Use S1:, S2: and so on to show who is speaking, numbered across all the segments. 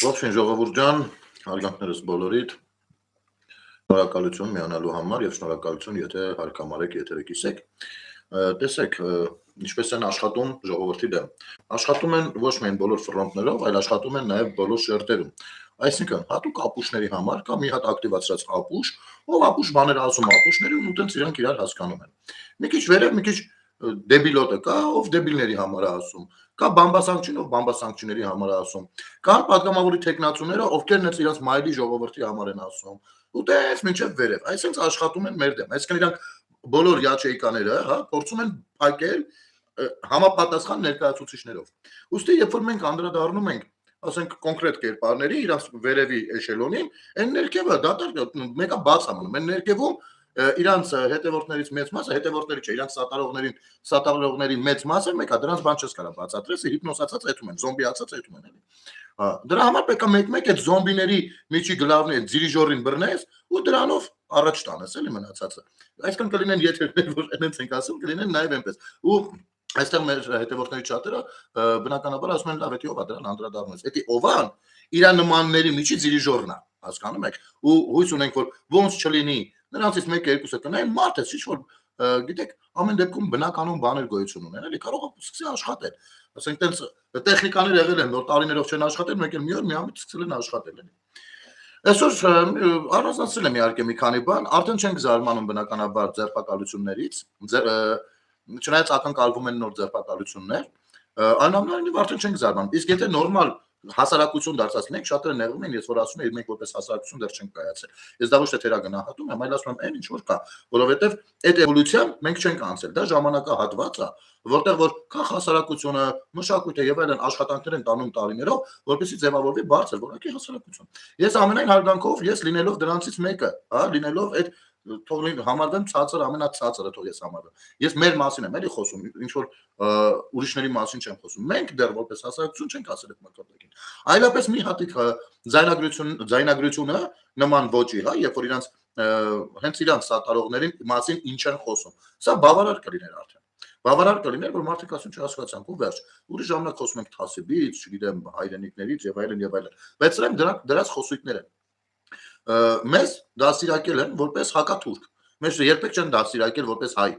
S1: Ողջույն ժողովուրդ ջան, հարգանքներս բոլորիդ, շնորհակալություն միանալու համար եւ շնորհակալություն, եթե հարկամարեք եթերը կիսեք։ Տեսեք, ինչպես են աշխատում ժողովրդի դեմ։ Աշխատում են ոչ միայն բոլոր ֆրոնտներով, այլ աշխատում են նաեւ բոլոր շերտերում։ Այսինքն, հատուկ ապուշների համար կա մի հատ ակտիվացրած ապուշ, ով ապուշ բաներ ասում ապուշների ու տենց իրանք իրար հասկանում են։ Մի քիչ վերև, մի քիչ դեբիլոտը կա, ով դեբիլների համար է ասում, կա բամբասանկչին, ով բամբասանկչիների համար է ասում, կան պատգամավորի տեխնացուները, ովքեր նենց իրաց մայլի ժողովրդի համար են ասում, ու դες մինչև վերև, այսինքն աշխատում են մեր դեմ, այսինքն իրանք բոլոր յաչեյկաները, հա, փորձում են փակել համապատասխան ներկայացուցիչներով։ Ուստի երբ որ մենք անդրադառնում ենք, ասենք կոնկրետ կերպարների, իրաց վերևի էշելոնին, այն ներքևը դատարկ մեկը բաց է մնում, այն ներքևում իրանց հետևորդներից մեծ մասը, հետևորդների չէ, իրանց սատարողների մեծ մասը մեկա, դրանց բան չես կարա բացատրես, հիպնոսացած այդում են, զոմբիացած այդում են, էլի։ Դրա համար պետք է մեկ-մեկ այդ զոմբիների միջի գլավն է դիրիժորին բռնես ու դրանով առաջ տանես, էլի մնացածը։ Այսինքն կլինեն եթերներ, որ այնպես ենք ասում, կլինեն նաև այնպես։ Ու այստեղ մեր հետևորդների չաթերը բնականաբար ասում են լավ, էդի ով է դրան անդրադառնում ես։ Էդի ովան իր նմանների միջի դիրիժորն է, հասկանում եք։ Ու հույս ունենք, որ ոնց չլինի նրանցից մեկը-երկուսը կնային մարդ է, ինչ որ գիտեք, ամեն դեպքում բնականon բաներ գոյություն ունեն, էլի կարող է սկսի աշխատել։ Ասենք տենց տեխնիկաներ եղել են, որ տարիներով չեն աշխատել, մեկ էլ մի օր միամիտ սկսել են աշխատել, էլի։ Այսօր առանձնացրել եմ իհարկե մի քանի բան, արդեն չենք զարմանում բնականաբար ձերբակալություններից, չնայած ակնկալվում են նոր ձերբակալություններ, այնուամենայնիվ արդեն չենք զարմանում։ Իսկ եթե նորմալ հասարակություն դարձած մենք շատերը նեղվում են, ես որ ասում եմ, մենք որպես հասարակություն դեռ չենք կայացել։ Ես դա ոչ թե թերագնահատում եմ, այլ ասում եմ, այն ինչ որ կա, որովհետև այդ էվոլյուցիան մենք չենք անցել, դա ժամանակահատված է, որտեղ որ կա հասարակությունը, մշակույթը եւ այլն աշխատանքներ են տանում տարիներով, որպեսզի ձևավորվի բարձր որակի հասարակություն։ Ես ամենայն հարգանքով ես լինելով դրանցից մեկը, հա, լինելով այդ թող համարվեմ ցածր, ամենացածրը թող ես համարվեմ։ Ես մեր մասին եմ էլի խոսում, ինչ որ ուրիշների մասին չեմ խոսում։ Մենք դեռ որպես հասարակություն չենք ասել այդ մակարդակին։ Այլապես մի հատիկ ձայնագրությունը նման ոճի, հա, երբ որ իրանց հենց իրանց սատարողներին մասին ինչ են խոսում։ Սա բավարար կլիներ արդեն։ Բավարար կլիներ, որ մարդիկ ասում չհասկացանք ու վերջ։ Ուրիշ ժամանակ խոսում ենք թասիբից, չգիտեմ, հայրենիքներից եւ այլն եւ այլն։ Բայց դրանք դրանց խոսույթներ են։ Մեզ դասիրակել են որպես հակաթուրք։ Մեզ երբեք չեն դասիրակել որպես հայ։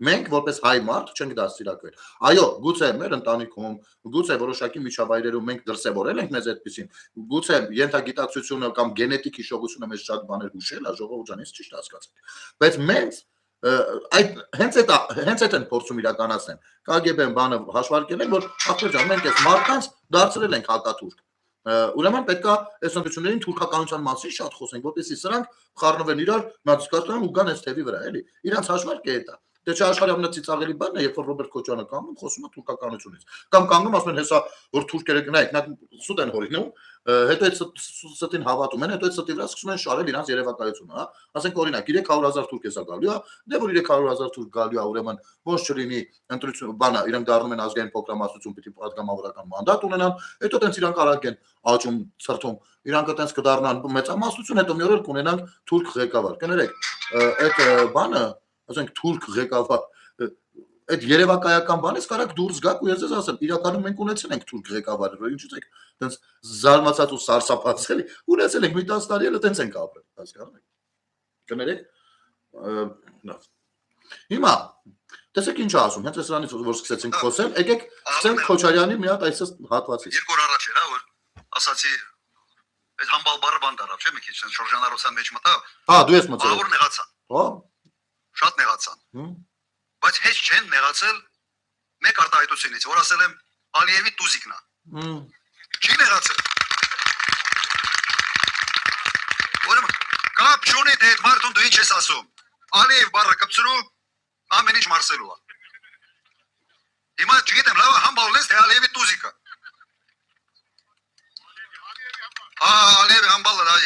S1: Մենք որպես հայ մարդ չենք դասիրակվել։ Այո, գուցե մեր ընտանիքում, գուցե որոշակի միջավայրերում մենք դրսևորել ենք մեզ այդպեսին, գուցե ենթագիտակցությունը կամ գենետիկ հիշողությունը մեզ շատ բաներ հուշել է, ժողովուրդ ջան, ես ճիշտ հասկացեք։ Բայց մենք այդ հենց այդ են փորձում իրականացնել։ KGB-ն բանը հաշվարկել են, որ ախպեր ջան, մենք այս մարդկանց դարձրել ենք հակաթուրք։ Ուրեմն պետք է այս ընտրություններին թուրքականության մասին շատ խոսենք, որպեսզի սրանք խառնվեն իրար, մատուցկացնեն ու գան այս թևի վրա, էլի։ Իրանց հաշվարկը է դա։ Դե չէ աշխարհի ամենածիծաղելի բանն է, երբ որ Ռոբերտ Քոչյանը կանգնում խոսում է թուրքականությունից։ Կամ կանգնում ասում են հեսա որ թուրքերը գնայք, նա սուտ են հորինում, հետո այդ ստին հավատում են, հետո այդ ստի վրա սկսում են շարել իրանց երևակայությունը, հա։ Ասենք օրինակ 300,000 թուրք էսա գալու է, դե որ 300,000 թուրք գալու է, ուրեմն ոնց չլինի ընտրություն, բանա, իրենք դառնում են ազգային փոքրամասնություն, պիտի պատգամավորական մանդատ ունենան, հետո տենց իրանք արագ են աճում, ցրթում, իրանք տենց կդառնան մեծամասնություն, հետո մի օր էլ կունենան թուրք ղեկավար։ Կներեք, այդ բանը ասենք թուրք ղեկավար այդ երևակայական բանից կարակ դուրս գաք ու ես ձեզ ասեմ իրականում մենք ունեցել ենք թուրք ղեկավարը որ ինչու՞ եք տենց զարմացած ու սարսափած էլի ունեցել ենք մի 10 տարի էլ տենց ենք ապրել հասկանում եք կներեք հիմա տեսեք ինչ ասում հենց սրանից որ սկսեցինք խոսել եկեք սկսենք Քոչարյանի մի հատ այսպես հատվածից
S2: երկու օր առաջ էր որ ասացի այդ համբալ բառը բան դարավ չէ՞ մի քիչ շրջանառության մեջ մտա
S1: հա դու ես մտել
S2: որ նեղացան
S1: հա
S2: շատ նեղացան բայց հեչ չեն նեղացել մեկ արտահայտությունից որ ասել եմ Ալիևի տուզիկն է չի նեղացել ուրեմն կապ չունի դե այդ մարդուն դու ինչ ես ասում Ալիև բառը կպցրու ամեն ինչ մարսելու է հիմա չգիտեմ լավ համբալ լես թե Ալիևի տուզիկը Ալիևի համբալը դա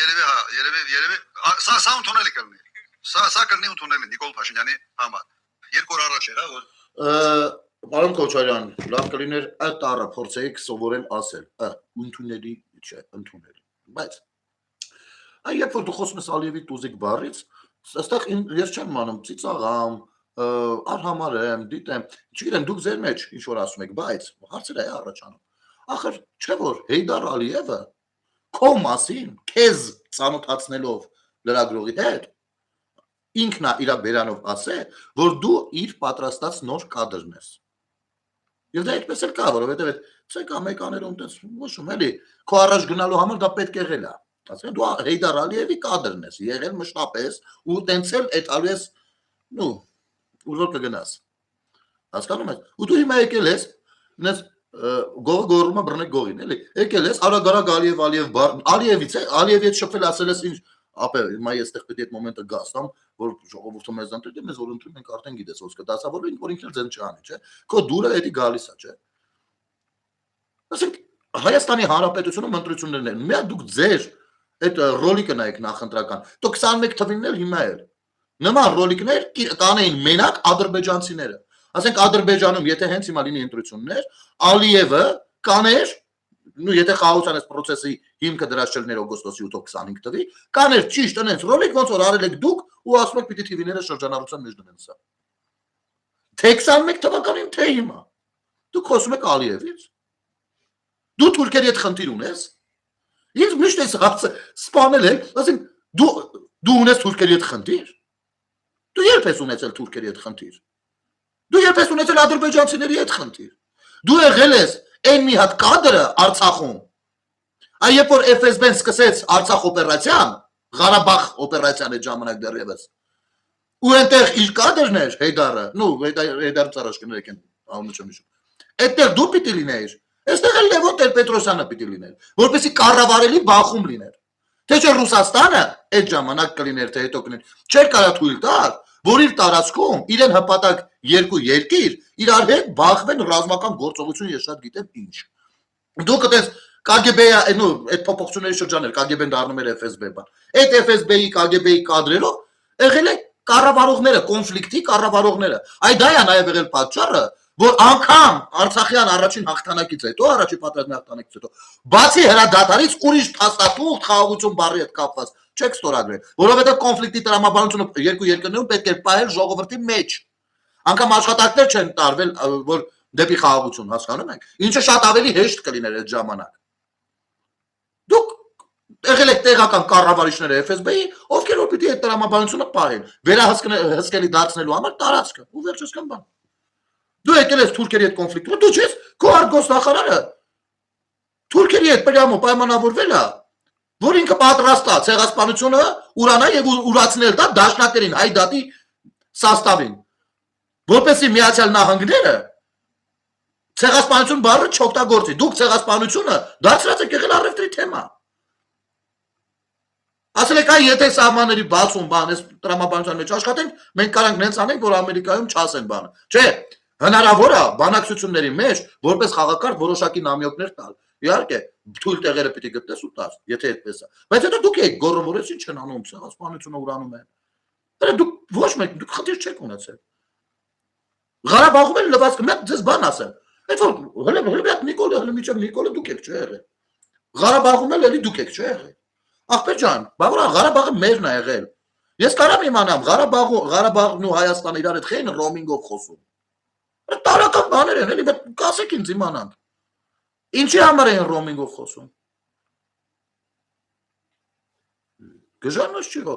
S2: երևի սա ընդունել կլինի Սա կլինի ընդունել Նիկոլ Փաշինյանի համար։ Երկու օր առաջ էր, որ
S1: Պարոն Քոչարյան, լավ կլիներ այդ տառը փորձեիք սովորել ասել, ընդունելի չէ, ընդունելի։ Բայց երբ որ դու խոսում ես Ալիևի տուզիկ բառից, այստեղ ես չեմ մանում ծիծաղամ, արհամարեմ, դիտեմ, չգիտեմ, դուք ձեր մեջ ինչ որ ասում եք, բայց հարցեր է առաջանում։ Ախր չէ որ Հեյդար Ալիևը քո մասին, քեզ ծանոթացնելով լրագրողի հետ, ինքնա իր բերանով ասե, որ դու իր պատրաստած նոր կադրն ես։ Եվ դա այդպես էլ կա, որովհետև այդ ցեկա մեկաներում դες ոչմ էլի, քո առաջ գնալու համար դա պետք է եղել է։ Ասեն դու Հեյդար Ալիևի կադրն ես, եղել մշտապես ու տենց էլ այդ ալու ես, նու, ուզոր կգնաս։ Հասկանում ես։ Ու դու հիմա եկել ես, նես գողը գորումը բռնեք գողին, էլի։ Եկել ես արագ Ալիև Ալիևից է, Ալիևի հետ շփվել ասել ես ինչ ապա հիմա ես այդտեղ պետք է այդ մոմենտը գաստամ, որ ժողովուրդը մեզ ընտրի, մեզ որ ընտրի մենք արդեն գիտես ոսկե դասա, որ ինքն էլ ձեն չանի, չէ։ Քո դուրը էդի գալիս է, չէ։ Ասենք Հայաստանի Հանրապետությունում ընտրություններն են։ Միա դուք ձեր այդ ռոլիկը նայեք նախընտրական։ Դու 21 թվականին էլ հիմա էլ նման ռոլիկներ կանեին մենակ ադրբեջանցիները։ Ասենք Ադրբեջանում եթե հենց հիմա լինի ընտրություններ, Ալիևը կաներ նու եթե խաղաղության այս process-ի հիմքը դրած չլներ օգոստոսի 8-25 թվի, կաներ ճիշտ այնց ռոլիկ ոնց որ արել եք դուք ու ասում եք պիտի TV-ները շրջանառության մեջ դնեն սա։ Թե 21 թվականին թե հիմա։ Դուք խոսում եք Ալիևից։ Դու թուրքերի հետ խնդիր ունես։ Ինձ միշտ այս հարցը սպանել եք, ասենք դու ունես թուրքերի հետ խնդիր։ Դու երբ ես ունեցել թուրքերի հետ խնդիր։ Դու երբ ես ունեցել ադրբեջանցիների հետ խնդիր։ Դու եղել ես այն մի հատ կադրը Արցախում։ Այ երբ որ FSB-ն սկսեց Արցախ օպերացիան, Ղարաբաղ օպերացիան այդ ժամանակ դեռևս։ Ու այնտեղ իր կադրն էր Հեյդարը, նու Հեյդար Ծարաշ կներեք են անունը չեմ հիշում։ Այդտեղ դու պիտի լինեիր։ Այստեղ էլ Լևոն Տեր-Պետրոսյանը պիտի լիներ, որպեսզի կառավարելի բախում լիներ։ Թե չէ Ռուսաստանը այդ ժամանակ կլիներ, թե հետո կլիներ։ Չէր կարա թույլ տալ, որ իր տարածքում իրեն հպատակ երկու երկիր իրար հետ բախվեն ռազմական գործողություն, ես շատ գիտեմ ինչ։ Դուք այդպես KGB-ը, նո, այդ փոփոխությունների շրջան էր, KGB-ն դառնում էր FSB բան։ Այդ FSB-ի KGB-ի կադրերով եղել է կառավարողները, կոնֆլիկտի կառավարողները։ Այ դա է նաև եղել պատճառը, որ անգամ Արցախյան առաջին հաղթանակից հետո, առաջին պատերազմի հաղթանակից հետո, բացի հրադադարից ուրիշ փաստաթուղթ խաղաղություն բառի հետ կապված չեք ստորագրել, որովհետև կոնֆլիկտի տրամաբանությունը երկու երկրներում պետք է պահել ժողովրդի մեջ։ Անգամ աշխատանքներ չեն տարվել, որ դեպի խաղաղություն, հասկանում եք։ Ինչը շատ ավելի հեշտ կլիներ այդ ժամանակ։ Դուք եղել եք տեղական կառավարիչները FSB-ի, ովքեր որ պիտի այդ տրամաբանությունը պահեն, վերահսկելի դարձնելու համար տարածքը, ու վերջս կան բան։ Դու եկել ես թուրքերի հետ կոնֆլիկտը, դու չես քո արտգործնախարարը թուրքերի հետ պրյամո պայմանավորվել է, որ ինքը պատրաստ է ցեղասպանությունը ուրանա եւ ուրացնել դա դաշնակերին հայ դատի սաստավին, որպեսզի Միացյալ Նահանգները ցեղասպանություն բառը չօգտագործի։ Դուք ցեղասպանությունը դարձրած եք եղել առևտրի թեմա։ Ասել եք այ եթե սահմանների բացում բան էս տրամաբանության մեջ աշխատենք, մենք կարանք նենց անենք, որ Ամերիկայում չասեն բանը։ Չէ, հնարավոր է բանակցությունների մեջ որպես խաղակարգ որոշակի նամյոկներ տալ։ Իհարկե, թույլ տեղերը պիտի գտնես ու տաս, եթե այդպես է։ Բայց հետո դուք եք գոռոմորես ինչ են անում, ցեղասպանությունը ուրանում են։ Դե դուք ոչ մեկ դուք խնդիր չեք ունեցել։ Ղարաբաղում էլ լվացքը մեկ ձեզ բան ասեմ։ Այդ որ հələ Նիկոլը, հələ միջև Նիկոլը դուք եք չէ եղել։ Ղարաբաղում էլ էլի դուք եք չէ եղել։ Ախպեր ջան, բավարար Ղարաբաղը մերն է եղել։ Ես կարամ իմանամ Ղարաբաղն ու Հայաստանը իրար հետ խեն ռոմինգով խոսում։ Տարական բաներ են, էլի կասեք ինձ իմանանք։ Ինչի համար են ռոմինգով խոսում։ Գժանոց չի հո։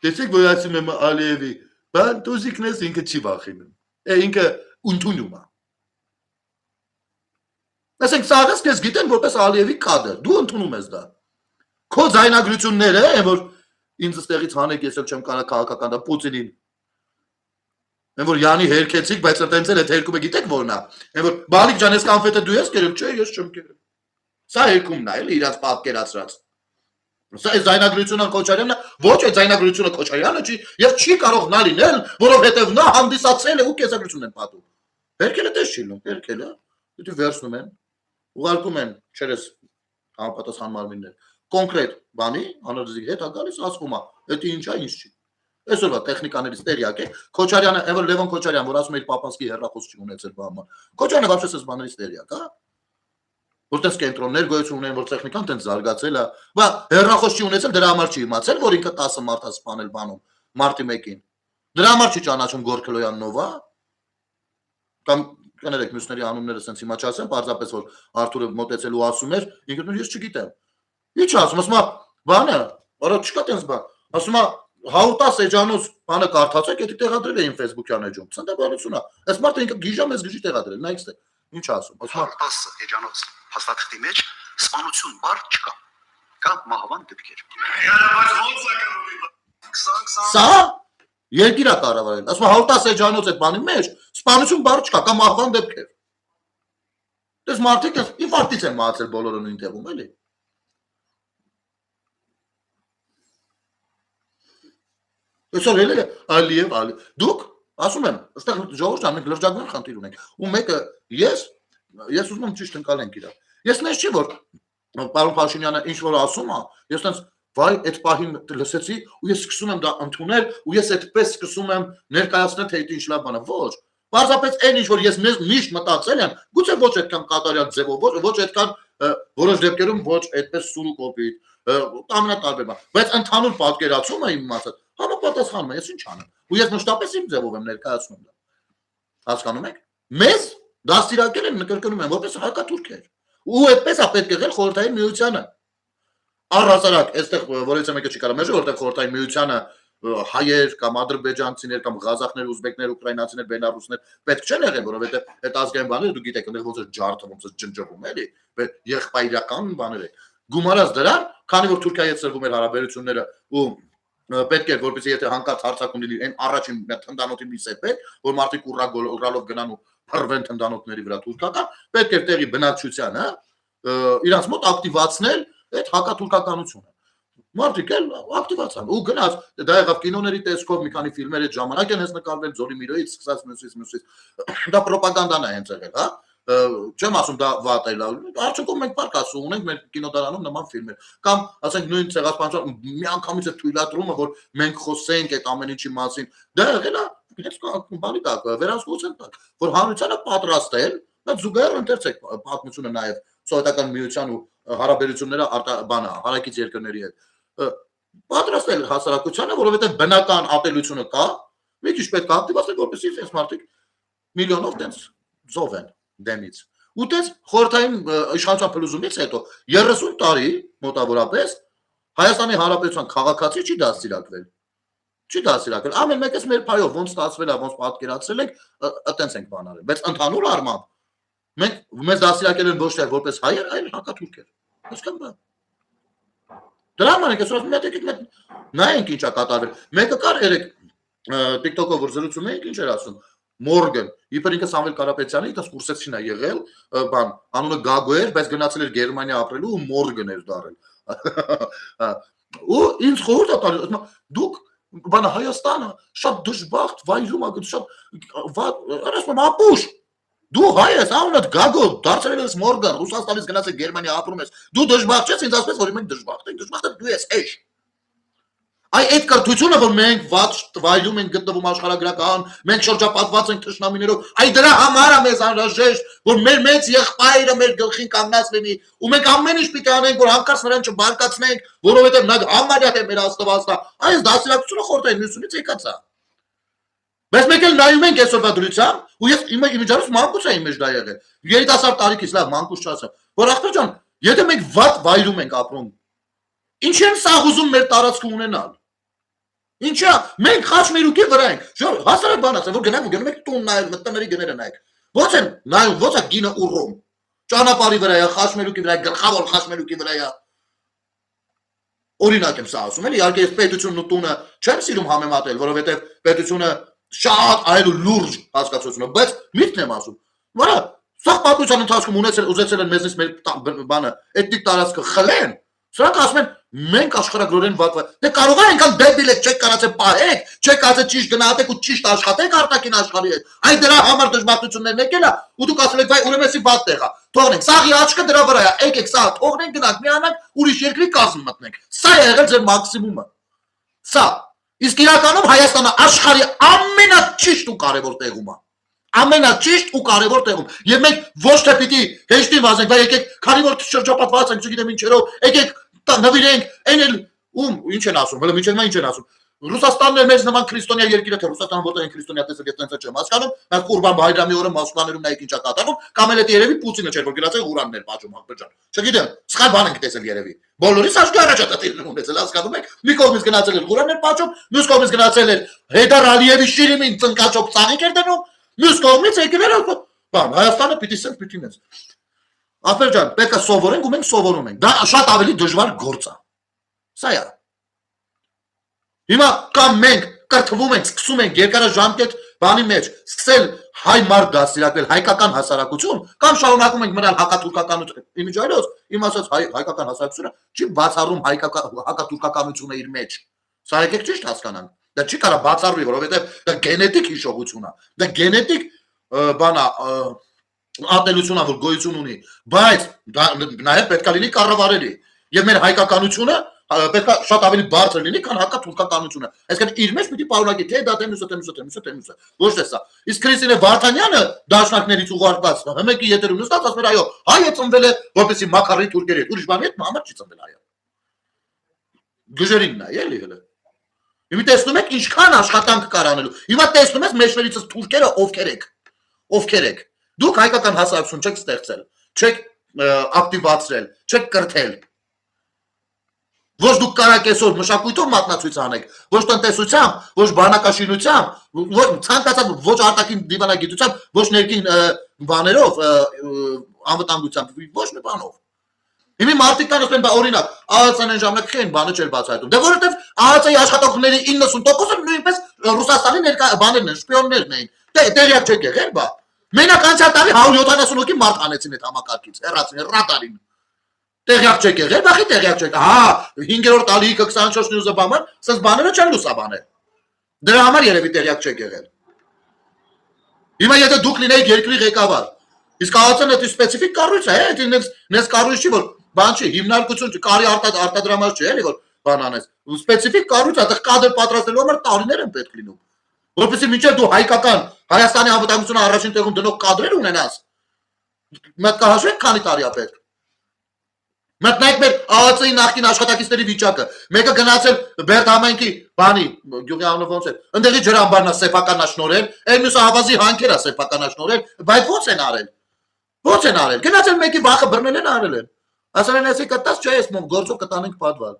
S1: Տեսեք որ ասում եմ Ալիևի, բան դուզիկն ես ինքը չի վախենում։ Ինքը ընդունում է։ Ասենք սաղս քեզ գիտեն որպես Ալիևի կադր, դու ընդունում ես դա։ Քո ձայնագրությունները, այն որ ինձ ստեղից հանեք, ես էլ չեմ կարող քաղաքական դա Պուտինին։ Այն որ Յանի հերքեցիք, բայց այտենց էլ այդ հերկումը գիտեք որն է։ Այն որ Բալիկ ջան, այս կոնֆետը դու ես կերել, չէ, ես չեմ կերել։ Սա հերկումն է, էլի իրաց պատկերացրած։ Սա է ձայնագրությունը Քոչարյանն է, ոչ է ձայնագրությունը Քոչարյանը չի, եւ չի կարող նա լինել, որովհետեւ նա հանդիսացել է ու կեսագրություն են պատում։ Հերքելը դες չի լինում, հերքելը, դու վերցնում են, ուղարկում են, չերես համապատասխան մարմիններ։ Կոնկրետ բանի, անալիզի հետ է գալիս, ասում է, դա ինչ է, ինչ չի։ Այսօրվա տեխնիկաներից տեղյակ է, Քոչարյանը, այո Լևոն Քոչարյան, որ ասում է իր պապանսկի հեռախոս չի ունեցել բանը։ Քոչարյանը вообще այս բաներից տեղյակ է։ Որտես կենտրոններ գոյություն ունեն, որ տեխնիկան տենց զարգացել է, բա հեռախոս չի ունեցել, դրա համար չի իմացել, որ ինքը 10 մարդ է սպանել բանում, մարտի 1-ին։ Դրա համար չի ճանաչում Գորգլոյաննովա։ Կամ կներեք մյուսների անունները սենց հիմա չասեմ, պարզապես որ Արթուրը մոտեցել ու ասում էր, ինքը ես չգիտեմ։ Ինչ ասում, ասում է, բանը, արա չկա տենց բան։ Ասում է, Հաուտաս էջանոց բանը կարդացեք, եթե տեղադրել էին Facebook-յան էջում։ Ցնդաբանություն է։ Այս մարդը ինքը գիժա մեզ գիժի տեղադրել, նայեք ստե։ Ինչ ասում, ասում է,
S2: Հաուտաս էջանոց փաստաթղթի մեջ սպանություն բառ չկա։ Կա մահվան դեպքեր։
S1: սա երկիրա կառավարել։ Ասում է, Հաուտաս էջանոց այդ բանի մեջ սպանություն բառ չկա, կա մահվան դեպքեր։ Դες մարդիկ ինֆարկտից են մահացել բոլորը նույն տեղում, էլի։ Այսօր ելել է Ալիև, դուք ասում եմ, այստեղ ժողովուրդ մենք լրջագույն խնդիր ունենք։ Ու մեկը ես ուզում եմ ճիշտ ընկալենք իրար։ Ես նես չի որ պարոն Փաշինյանը ինչ որ ասում է, ես տենց վայ այդ պահին լսեցի ու ես սկսում եմ դա ընդունել ու ես այդպես սկսում եմ ներկայացնել թե ինչ լավ բան է։ Ոչ։ Պարզապես այն ինչ որ ես միշտ մտածել եմ, գուցե ոչ այդքան կատարյալ ձևով, ոչ այդքան որոշ դեպքերում ոչ այդպես սուր ու կոպիտ, ամենատարբեր բան, բայց ընդհանուր պատկերացումը իմ մասը համապատասխանում է, ես ինչ անեմ։ Ու ես մշտապես իմ ձևով եմ ներկայացնում դա։ Հասկանում եք։ Մեզ դաստիարակել են նկրկնում են որպես հակաթուրքեր։ Ու այդպես է պետք եղել խորհրդային միությանը։ Առհասարակ, այստեղ որից մեկը չի կարող մերժել, որտեղ խորհրդային միությանը հայեր կամ ադրբեջանցիներ կամ ղազախներ, ուզբեկներ, ուկրաինացիներ, բելարուսներ պետք չեն եղել, որովհետև այդ ազգային բաները դուք գիտեք, այնտեղ ոնց է ջարդը, ոնց է ջնջվում, էլի, եղբայրական բաներ են։ Գումարած դրան, քանի որ Թուրքիայի հետ սրվում էր հարաբերությունները ու պետք է որպեսզի եթե հանկարծ հարցակում լինի այն առաջին թնդանոթի մի սեպ, որ մարդիկ ուռալով գնան ու փռվեն թնդանոթների վրա թուրքական, պետք է տեղի բնակչությանը իրանց մոտ ակտիվացնել այդ հակաթուրքականությունը։ Մարդիկ էլ ակտիվացան ու գնաց դա եղավ կինոների տեսքով մի քանի ֆիլմեր այդ ժամանակ են հենց նկարվել Ձորի Միրոյից սկսած մյուսից դա պրոպագանդան է հենց եղել, հա չեմ ասում դա վատ է լավ արդյունքում մենք պարկ ասում ունենք մեր կինոդարանում նման ֆիլմեր կամ ասենք նույն ցեղասպանության միանգամից է թույլատրումը որ մենք խոսենք այդ ամեն ինչի մասին դա եղել է հենց բանի տակ վերահսկողության տակ որ հանրությանը պատրաստ է բայց զուգահեռ ընթերցեք պատմությունը նաև սովետական միության ու հարաբերությունները բանա հարակից երկրների հետ պատրաստել հասարակությանը, որովհետև բնական ատելությունը կա, մի քիչ պետք է ակտիվացնել, որպեսզի այս մարդիկ միլիոնով տենց զով են դեմից։ Ու տենց խորհրդային իշխանության փլուզումից հետո 30 տարի մոտավորապես Հայաստանի Հանրապետության քաղաքացի չի դաստիարակվել։ Չի դաստիարակվել։ Ամեն մեկս մեր փայով ոնց ստացվել է, ոնց պատկերացրել ենք, այտենց ենք բան արել։ Բայց ընդհանուր առմամբ մենք մեզ դաստիարակել են ոչ թե որպես հայեր, այլ հակաթուրքեր։ Այսքան բան։ Դրա համար ենք ասում մենք նայենք ինչա կատարվել։ Մեկը կար երեք TikTok-ով որ զրուցում էինք, ինչ էր ասում։ Մորգան, իբր ինքը Սամվել Կարապետյանի, դա կուրսեցին է եղել, բան, անունը Գագո էր, բայց գնացել էր Գերմանիա ապրելու ու Մորգան էր դարել։ Ու ինձ խորհուրդ է տալիս, դուք բանը Հայաստանը շատ դժբախտ վայրում է, շատ ասում ապուշ Դու հայ ես, անունդ Գագո, դարձել ես Մորգան, Ռուսաստանից գնացել Գերմանիա ապրում ես։ Դու դժբախտ ես, ինձ ասես որ մենք դժբախտ ենք, դժբախտը դու ես, էշ։ Այ այդ կրթությունը, որ մենք վատ վայրում ենք գտնվում աշխարհագրական, մենք շրջապատված ենք թշնամիներով, այ դրա համար է մեզ անհրաժեշտ, որ մեր մեծ եղբայրը մեր գլխին կանգնած լինի, ու մենք ամեն ինչ պիտի անենք, որ հանկարծ նրան չբարկացնենք, որովհետև նա համարյա թե մեր Աստվածն է։ Այս դասերակցությունը խորհրդային միությունից եկած է։ Բայց մենք էլ նայում ենք այսօրվա դրությամբ ու ես իմ իմիջարից մանկուց եմ մեջ դա եղել։ Երիտասարդ տարիքից լավ մանկուց չասեմ։ Որ ախպեր ջան, եթե մենք վատ վայրում ենք ապրում, ինչ են սաղ ուզում մեր տարածքը ունենալ։ Ինչա, մենք Խաչմերուկի վրա ենք։ Հասարակ բան ասեմ, որ գնում եք տուն նայել, մտնների գները նայեք։ Ո՞նց են նայում, ո՞նց է գինը ուռում։ Ճանապարհի վրա է, Խաչմերուկի վրա է, գլխավոր Խաչմերուկի վրա է։ Օրինակ եմ սա ասում, էլի իհարկե ես պետությունն ու տունը չեմ սիրում համեմատել, որովհետև պետությունը շատ այլ ու լուրջ հասկացություն է, բայց միտքն եմ ասում։ Վրա, սա պատմության ընթացքում ուզեցել են մեզնից մեր բանը, էթնիկ տարածքը խլեն, սրանք ասում են մենք աշխարհագրորեն վատ դե կարող է այնքան դեբիլ եք, չեք կարացել պահեք, չեք կարացել ճիշտ գնահատեք ու ճիշտ աշխատեք արտաքին աշխարհի հետ։ Այ դրա համար դժբախտություններն եկել է, ու դուք ասել եք, վայ ուրեմն էսի վատ տեղ է։ Թողնենք, սաղի աչքը դրա վրա է, եկեք սա թողնենք գնանք, միանանք ուրիշ երկրի կազմ մտնենք։ Սա է եղել ձեր մաքսիմումը։ Սա Իսկ իրականում Հայաստանը աշխարհի ամենաճիշտ ու կարևոր տեղում է։ Ամենաճիշտ ու կարևոր տեղում։ Եվ մենք ոչ թե պիտի հեշտին վազենք, բայց եկեք, քանի որ շրջապատված ենք, չգիտեմ ինչերով, եկեք նվիրենք, այն էլ ում ինչ են ասում, հələ միջև ինչ են ասում։ Ռուսաստանն է մեզ նման քրիստոնյա երկիր է, թե Ռուսաստանը որտեղ են քրիստոնյա տեսել, ես տենց չեմ հասկանում։ Նա Ղուրբան Բայրամի օրը Մոսկվաներում նայեք ինչա կատարվում, կամ էլ էդ երևի Պուտինը չէր, որ գնացել Ղուրաններ պատժում ախպեր ջան։ Չգիտեմ, սխալ բան ենք տեսել երևի։ Բոլորիս աշխարհի առաջադատիլն ունեցել, հասկանում եք։ Մի կողմից գնացել էր Ղուրաններ պատճում, մյուս կողմից գնացել էր Հեյդար Ալիևի Շիրիմին ծնկաճոք ծաղիկ էր դնում, մյուս կողմից եկել էր բան, Հայաստանը պիտի սենց պիտի նենց։ Ապեր ջան, պետք է սովորենք ու մենք սովորում ենք։ Դա շատ ավելի դժվար գործ է։ Սա է։ Հիմա կամ մենք կրթվում ենք, սկսում ենք երկարաժամկետ բանի մեջ, սկսել հայ մարդ դաստիարակել հայկական հասարակություն, կամ շարունակում ենք մնալ հակաթուրքականություն։ Իմիջայլոց, իմ ասած հայկական հասարակությունը չի բացառում հակաթուրքականությունը իր մեջ։ Սա եկեք ճիշտ հասկանանք։ Դա չի կարա բացառվի, որովհետև դա գենետիկ հիշողություն է։ Դա գենետիկ բանա ատելություն է, որ գոյություն ունի, բայց նաև պետք է լինի կառավարելի։ Եվ մեր հայկականությունը պետք է շատ ավելի բարձր լինի, քան հակաթուրքականությունը։ Այսինքն իր մեջ պիտի պարունակի թե դա թեմուսը։ Ոչ թե սա։ Իսկ Քրիստինե Վարդանյանը դաշնակներից ուղարկված, մեկի ետերում նստած ասում էր, այո, հայը ծնվել է որպեսզի մաքարի թուրքերի հետ, ուրիշ բանի հետ համար չի ծնվել հայը։ Գժերին նայ, էլի հələ։ Հիմա տեսնում եք ինչքան աշխատանք կար անելու։ Հիմա տեսնում ես մեջներիցս թուրքերը ովքեր եք։ Դուք հայկական հասարակություն չեք ստեղծել, չեք ակտիվացրել, չեք կրթել։ Ոչ դուք կարաք այսօր մշակույթով մատնացույց անեք, ոչ տնտեսությամբ, ոչ բանակաշինությամբ, ոչ ցանկացած ոչ արտաքին դիվանագիտությամբ, ոչ ներքին բաներով, անվտանգությամբ, ոչ մի բանով։ Հիմա մարդիկ կան ասում են, բա օրինակ, ԱԱՑ-ն այն ժամանակ քեն բանը չէր բացահայտում։ Դե որովհետև ԱԱՑ-ի աշխատողների 90%-ը նույնպես Ռուսաստանի ներկա բաներն են, շպիոններն էին։ Դե տեղյակ չեք եղել, բա։ Մենակ անցյալ տարի 170 հոգի մարդ անեցին այդ համակարգից, հեռացին, ռադարին։ Տեղյակ չեք եղել, բախի տեղյակ չեք։ Հա, 5-րդ ալիքը 24 նյուզը բաման, սենց բաները չեն լուսաբանել։ Դրա համար երևի տեղյակ չեք եղել։ Հիմա եթե դուք լինեիք երկրի ղեկավար, իսկ ԱԱՑ-ն դա սպეციფიկ կառույց է, դա նես կառույց չի, որ բան չի, հիմնարկություն չի, կարի արտադրամաս չի, էլի որ բան անես։ Սպეციფიկ կառույց է, դա կադր պատրաստելու համար տարիներ են պետք լինում։ Որպեսզի մինչև դու հայկական Հայաստանի անվտանգությունը առաջին տեղում դնող կադրեր ունենաս։ Մենք կհաշվենք քանի տարի է պետք։ Մտնեք մեր ԱԱՑ-ի նախկին աշխատակիցների վիճակը։ Մեկը գնացել Բերդ համայնքի բանի, գյուղի անունը ոնց է։ Ընդեղի ջրամբարնա սեփականա շնորհել, այն մյուսը հավազի հանքերա սեփականա շնորհել, բայց ո՞նց են արել։ Ո՞նց են արել։ Գնացել մեկի բախը բռնել են արել են։ Ասել են էսի կտած չէ, ես մոմ գործով կտանենք պատվալ։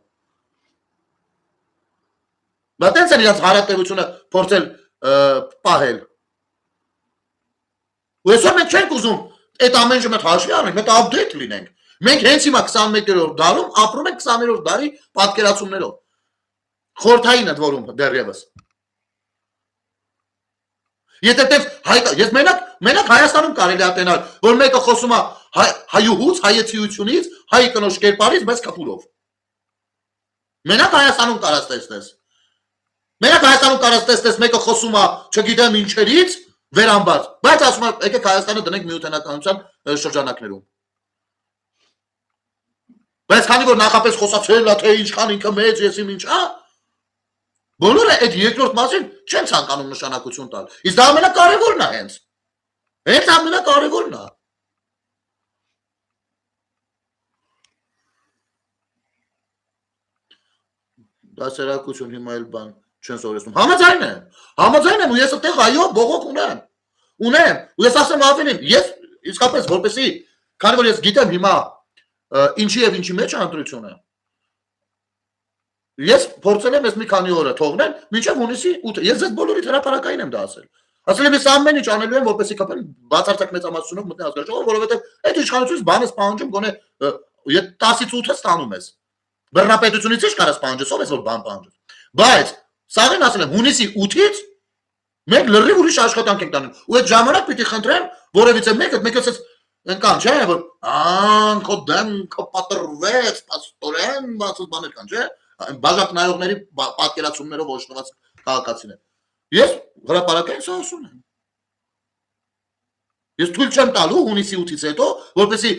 S1: Բայց տենց են իրաց հարատևությունը փորձել պահել։ Ու այսօր մենք չենք ուզում այդ ամեն ինչը մենք հաշվի առնենք, մենք update լինենք։ Մենք հենց հիմա 21-րդ դարում ապրում ենք 20-րդ դարի պատկերացումներով։ Խորթային է դորում դեռևս։ Եթե տես ես մենակ Հայաստանում կարելի է տենալ, որ մեկը խոսում է հայուհուց, հայեցիությունից, հայ կնոջ կերպարից, բայց կապուրով։ Մենակ Հայաստանում կարաս տեսնես։ Մենակ Հայաստանում կարաս տեսնես մեկը խոսում է, չգիտեմ ինչերից, վերամբարձ, բայց ասում է, եկեք Հայաստանը դնենք միութենականության շրջանակներում։ Բայց քանի որ նախապես խոսացել է, թե ինչքան ինքը մեծ, ես իմ ինչ, բոլորը այդ երկրորդ մասին չեն ցանկանում նշանակություն տալ։ Իսկ դա ամենակարևորն է հենց։ Հենց ամենակարևորն է։ Դասերակցություն հիմա էլ բան չեն սովորեցնում։ Համաձայն եմ, ու ես այդտեղ այո, բողոք ունեմ։ Ու ես ասեմ ավելին, ես իսկապես որպեսի, քանի որ ես գիտեմ հիմա ինչի եւ ինչի մեջ է ընտրությունը։ Ես փորձել եմ ես մի քանի օր թողնել, մինչև հունիսի 8-ը։ Ես ձեզ բոլորիդ հրապարակային եմ դա ասել։ Ասել եմ ես ամեն ինչ անելու եմ, որպեսզի կապել բացարձակ մեծամասնությունով մտնի ազգաժողով, որովհետեւ այդ իշխանությունից բանս պահանջում գոնե 10-ից 8-ը ստանում ես։ Բռնապետությունից ի՞նչ կարաս պահանջես, ով ես որ բան պահանջես։ Բայց սաղին ասել եմ հունիսի 8-ից մենք լրիվ ուրիշ աշխատանք ենք տանում։ Ու այդ ժամանակ պիտի խնդրեմ որևիցե մեկը ընկան չէ, որ քո դեմքը պատրվեց, պաստորեն, բացած բաներ կան, չէ։ Բաժակ նայողների պատկերացումներով օժտված քաղաքացիներ։ Ես հրապարակային սա ասում եմ։ Ես թույլ չեմ տալու հունիսի 8-ից հետո, որպեսզի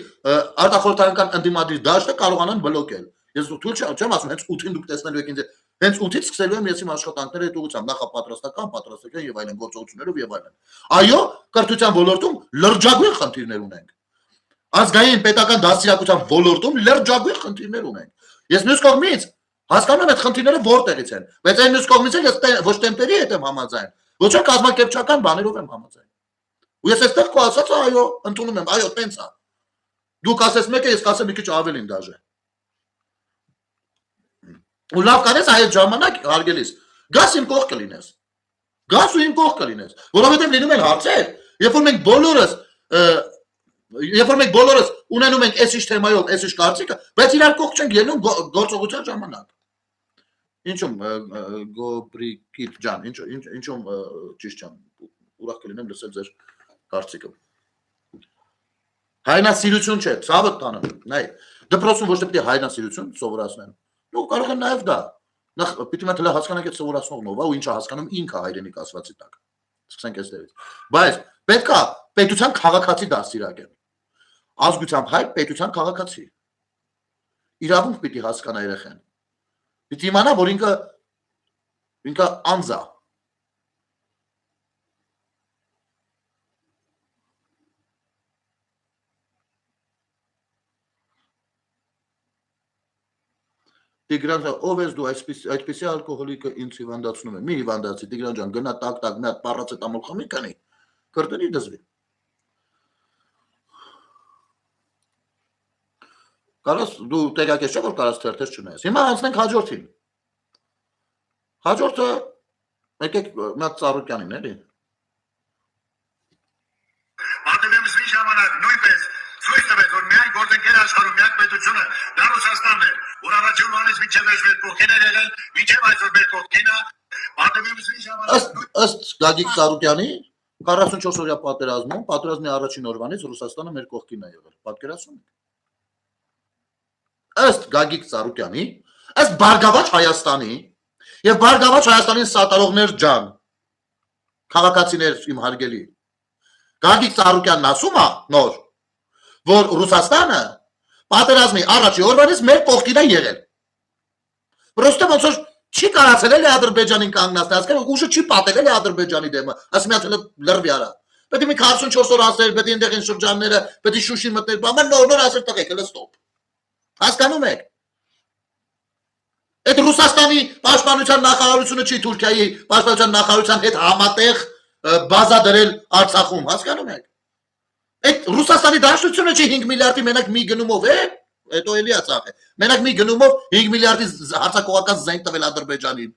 S1: արտախորհրդարանական ընդդիմադիր դաշտը կարողանան բլոկել։ Ես թույլ չեմ ասում, հենց 8-ին դուք տեսնելու եք ինձ, հենց 8-ից սկսելու եմ ես իմ աշխատանքները այդ ուղղությամբ, նախապատրաստական եւ այլն գործողություններով եւ այլն։ Այո, կրթության ոլորտում լրջագույն խնդիրներ ունենք։ Ազգային պետական դաստիարակության ոլորտում լրջագույն խնդիրներ ունենք։ Ես մյուս կողմից հասկանում եմ այդ խնդիրները որտեղից են, բայց այն մյուս կողմից էլ ես ոչ տեմպերի հետ եմ համաձայն, ոչ էլ կազմակերպչական բաներով եմ համաձայն։ Ու ես այստեղ քո ասածը այո, ընդունում եմ, այո, տենց է։ Դուք ասես մեկը, ես կասեմ մի քիչ ավելին դաժե։ Ու լավ կանես այդ ժամանակ հարգելիս գաս իմ կողքը լինես գաս ու իմ կողքը լինես որովհետև լինում են հարցեր երբ որ մենք բոլորս ունենում ենք այս ինչ թեմայով այս ինչ կարծիքը բայց իրար կողք չենք ելնում գործողության ժամանակ ինչում գոբրիկիտ ջան ինչում ճիշտ ջան ուրախ կլինեմ լսել ձեր կարծիքը հայրենասիրություն չէ ցավը տանը նայ դպրոցում ոչ թե պետք է հայրենասիրություն սովորացնեն ու կարող են նաև դա նախ պիտի մենք հələ հասկանանք այդ սովորացնողն ով է ու ինչ է հասկանում ինքը հայրենիք ասվածի տակ սկսենք այստեղից բայց պետք է պետության քաղաքացի դաստիարակեն ազգությամբ հայ պետության քաղաքացի իրավունք պիտի հասկանա երեխան պիտի իմանա որ ինքը անձ է Տիգրան ջան, ով ես դու այդպիսի ալկոհոլիկը ինձ հիվանդացնում է։ Մի հիվանդացի Տիգրան ջան, գնա տակ մի հատ պարացետամոլ խմի կանի, կրտնի դզվի։ Կարաս դու տեղակես չէ որ կարաս թերթես չունես։ Հիմա անցնենք հաջորդին։ Հաջորդը եկեք մի հատ Ծառուկյանին էլի։
S2: Արտևեմս մի ժամանակ նույնպես ցույց տվեց որ միայն գործընկեր աշխարհում միակ պետությունը դա Ռուսաստանն է որ առաջին բանից մինչև այս մեր կողքին էր եղել մինչև այսօր մեր կողքին է արտևեմս մի ժամանակ
S1: ըստ Գագիկ Ծառուկյանի 44 օրյա պատերազմում պատերազմի առաջին օրվանից Ռուսաստանը մեր կողքին է եղել պատկերացնում եք ըստ Գագիկ Ծառուկյանի ըստ Բարգավաճ Հայաստանի եւ Բարգավաճ Հայաստանին սատարողներ ջան քաղաքացիներ իմ հարգելի Գագիկ Ծառուկյանն ասում է նոր որ Ռուսաստանը պատերազմի առաջի օրվանից մեր կողքին է եղել Պրոստը ոնց որ չի կարացել էլի Ադրբեջանին կանգնած ասել ուժը չի պատել էլի Ադրբեջանի դեմը ասում եմ լրվի արա պետք է մի 44 օր ասել պետք է այնտեղին շրջանները պետք է Շուշին մտնել բան նոր ասել տղեկ հələ ստոպ հասկանում եք այդ Ռուսաստանի պաշտպանության նախարարությունը չի Թուրքիայի պաշտպանության նախարարության հետ համատեղ բազա դրել Արցախում հասկանում եք այդ Ռուսաստանի դաշնությունը չի 5 միլիարդի մենակ մի գնումով է հետո էլի ածախ է մենակ մի գնումով 5 միլիարդի հարձակողական զենք տվել Ադրբեջանին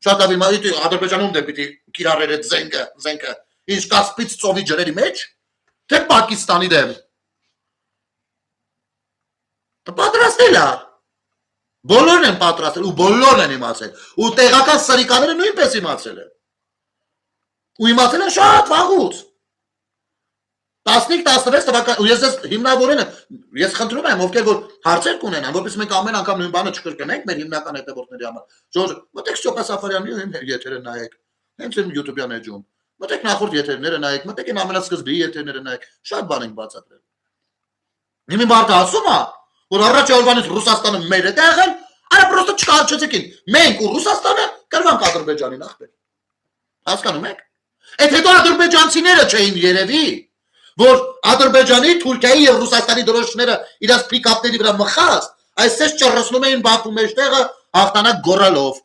S1: շատ լավ իմա Ադրբեջանում դե պիտի կիրառեր այդ զենքը ինչ Կասպից ծովի ջրերի մեջ թե Պակիստանի դեմ պատրաստել է բոլորն են պատրաստել ու բոլորն են իմացել ու տեղական սրիկաները նույնպես իմացել են ու իմացել են շատ վաղուց 15-16 թվական ու ես հիմնավորենը ես խնդրում եմ ովքեր որ հարցեր կունենան որպես մենք ամեն անգամ նույն բանը չկրկնենք մեր հիմնական հետևորդների համար Ժորժ մտեք Ստեփան Սաֆարյանի եթերը նայեք հենց իմ YouTube-յան էջում մտեք նախորդ եթերները նայեք մտեք այն ամենասկզբի եթերները նայեք շատ բան ենք բացատրել Հիմի մարդը ասում է որ առաջի օրվանից Ռուսաստանը մեր հետ է եղել արա պրոստը չկարճեցին մենք ու Ռուսաստանը կրվանք Ադրբեջանին ախպեր հասկանում եք այդ հետո ադրբեջանցիները չէին երևի որ Ադրբեջանի, Թուրքիայի եւ Ռուսաստանի դրոշները իրաց պիկապների վրա մխած, այսպես ճռռացնում էին Բաքու մեջտեղը հաղթանակ գորալով։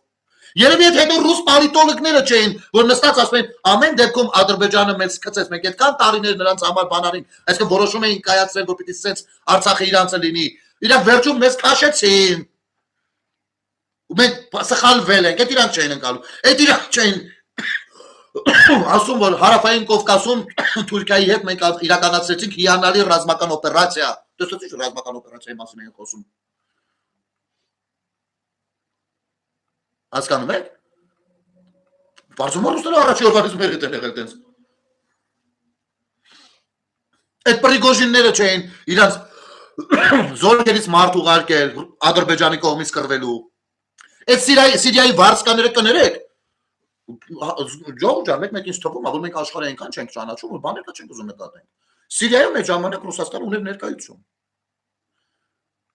S1: Երևի այդ հետո ռուս պոլիտոլոգները չէին, որ նստած ասում են ամեն դեպքում Ադրբեջանը մեզ սկսեց, մենք այդքան տարիներ նրանց համար բանարին, այսինքն որոշում էին կայացրել, որ պիտի սենց Արցախը իրանցը լինի։ Իրանք վերջում մեզ քաշեցին։ Ու մենք սխալվել ենք, այդ իրանք չէին ընկալու։ Այդ իրանք չէին ասում որ հարավային Կովկասում Թուրքիայի հետ մենք իրականացրեցինք հիանալի ռազմական օպերացիա։ Տեսեցիք ռազմական օպերացիայի մասին են խոսում։ Հասկանում եք։ Բարձում ռուսները առաջի օրվանից մեր հետ են եղել տենց։ Այդ Պրիգոժինները չէին իրանց զորքերից մարդ ուղարկել Ադրբեջանի կողմից կռվելու։ Այդ Սիրիայի վարձկաները կներեք։ Ջորջան, մեկ ինձ թվում է, որ մենք աշխարհի այնքան չենք ճանաչում, որ բաներ չենք ուզում նկատենք։ Սիրիայում այդ ժամանակ Ռուսաստանը ուներ ներկայություն։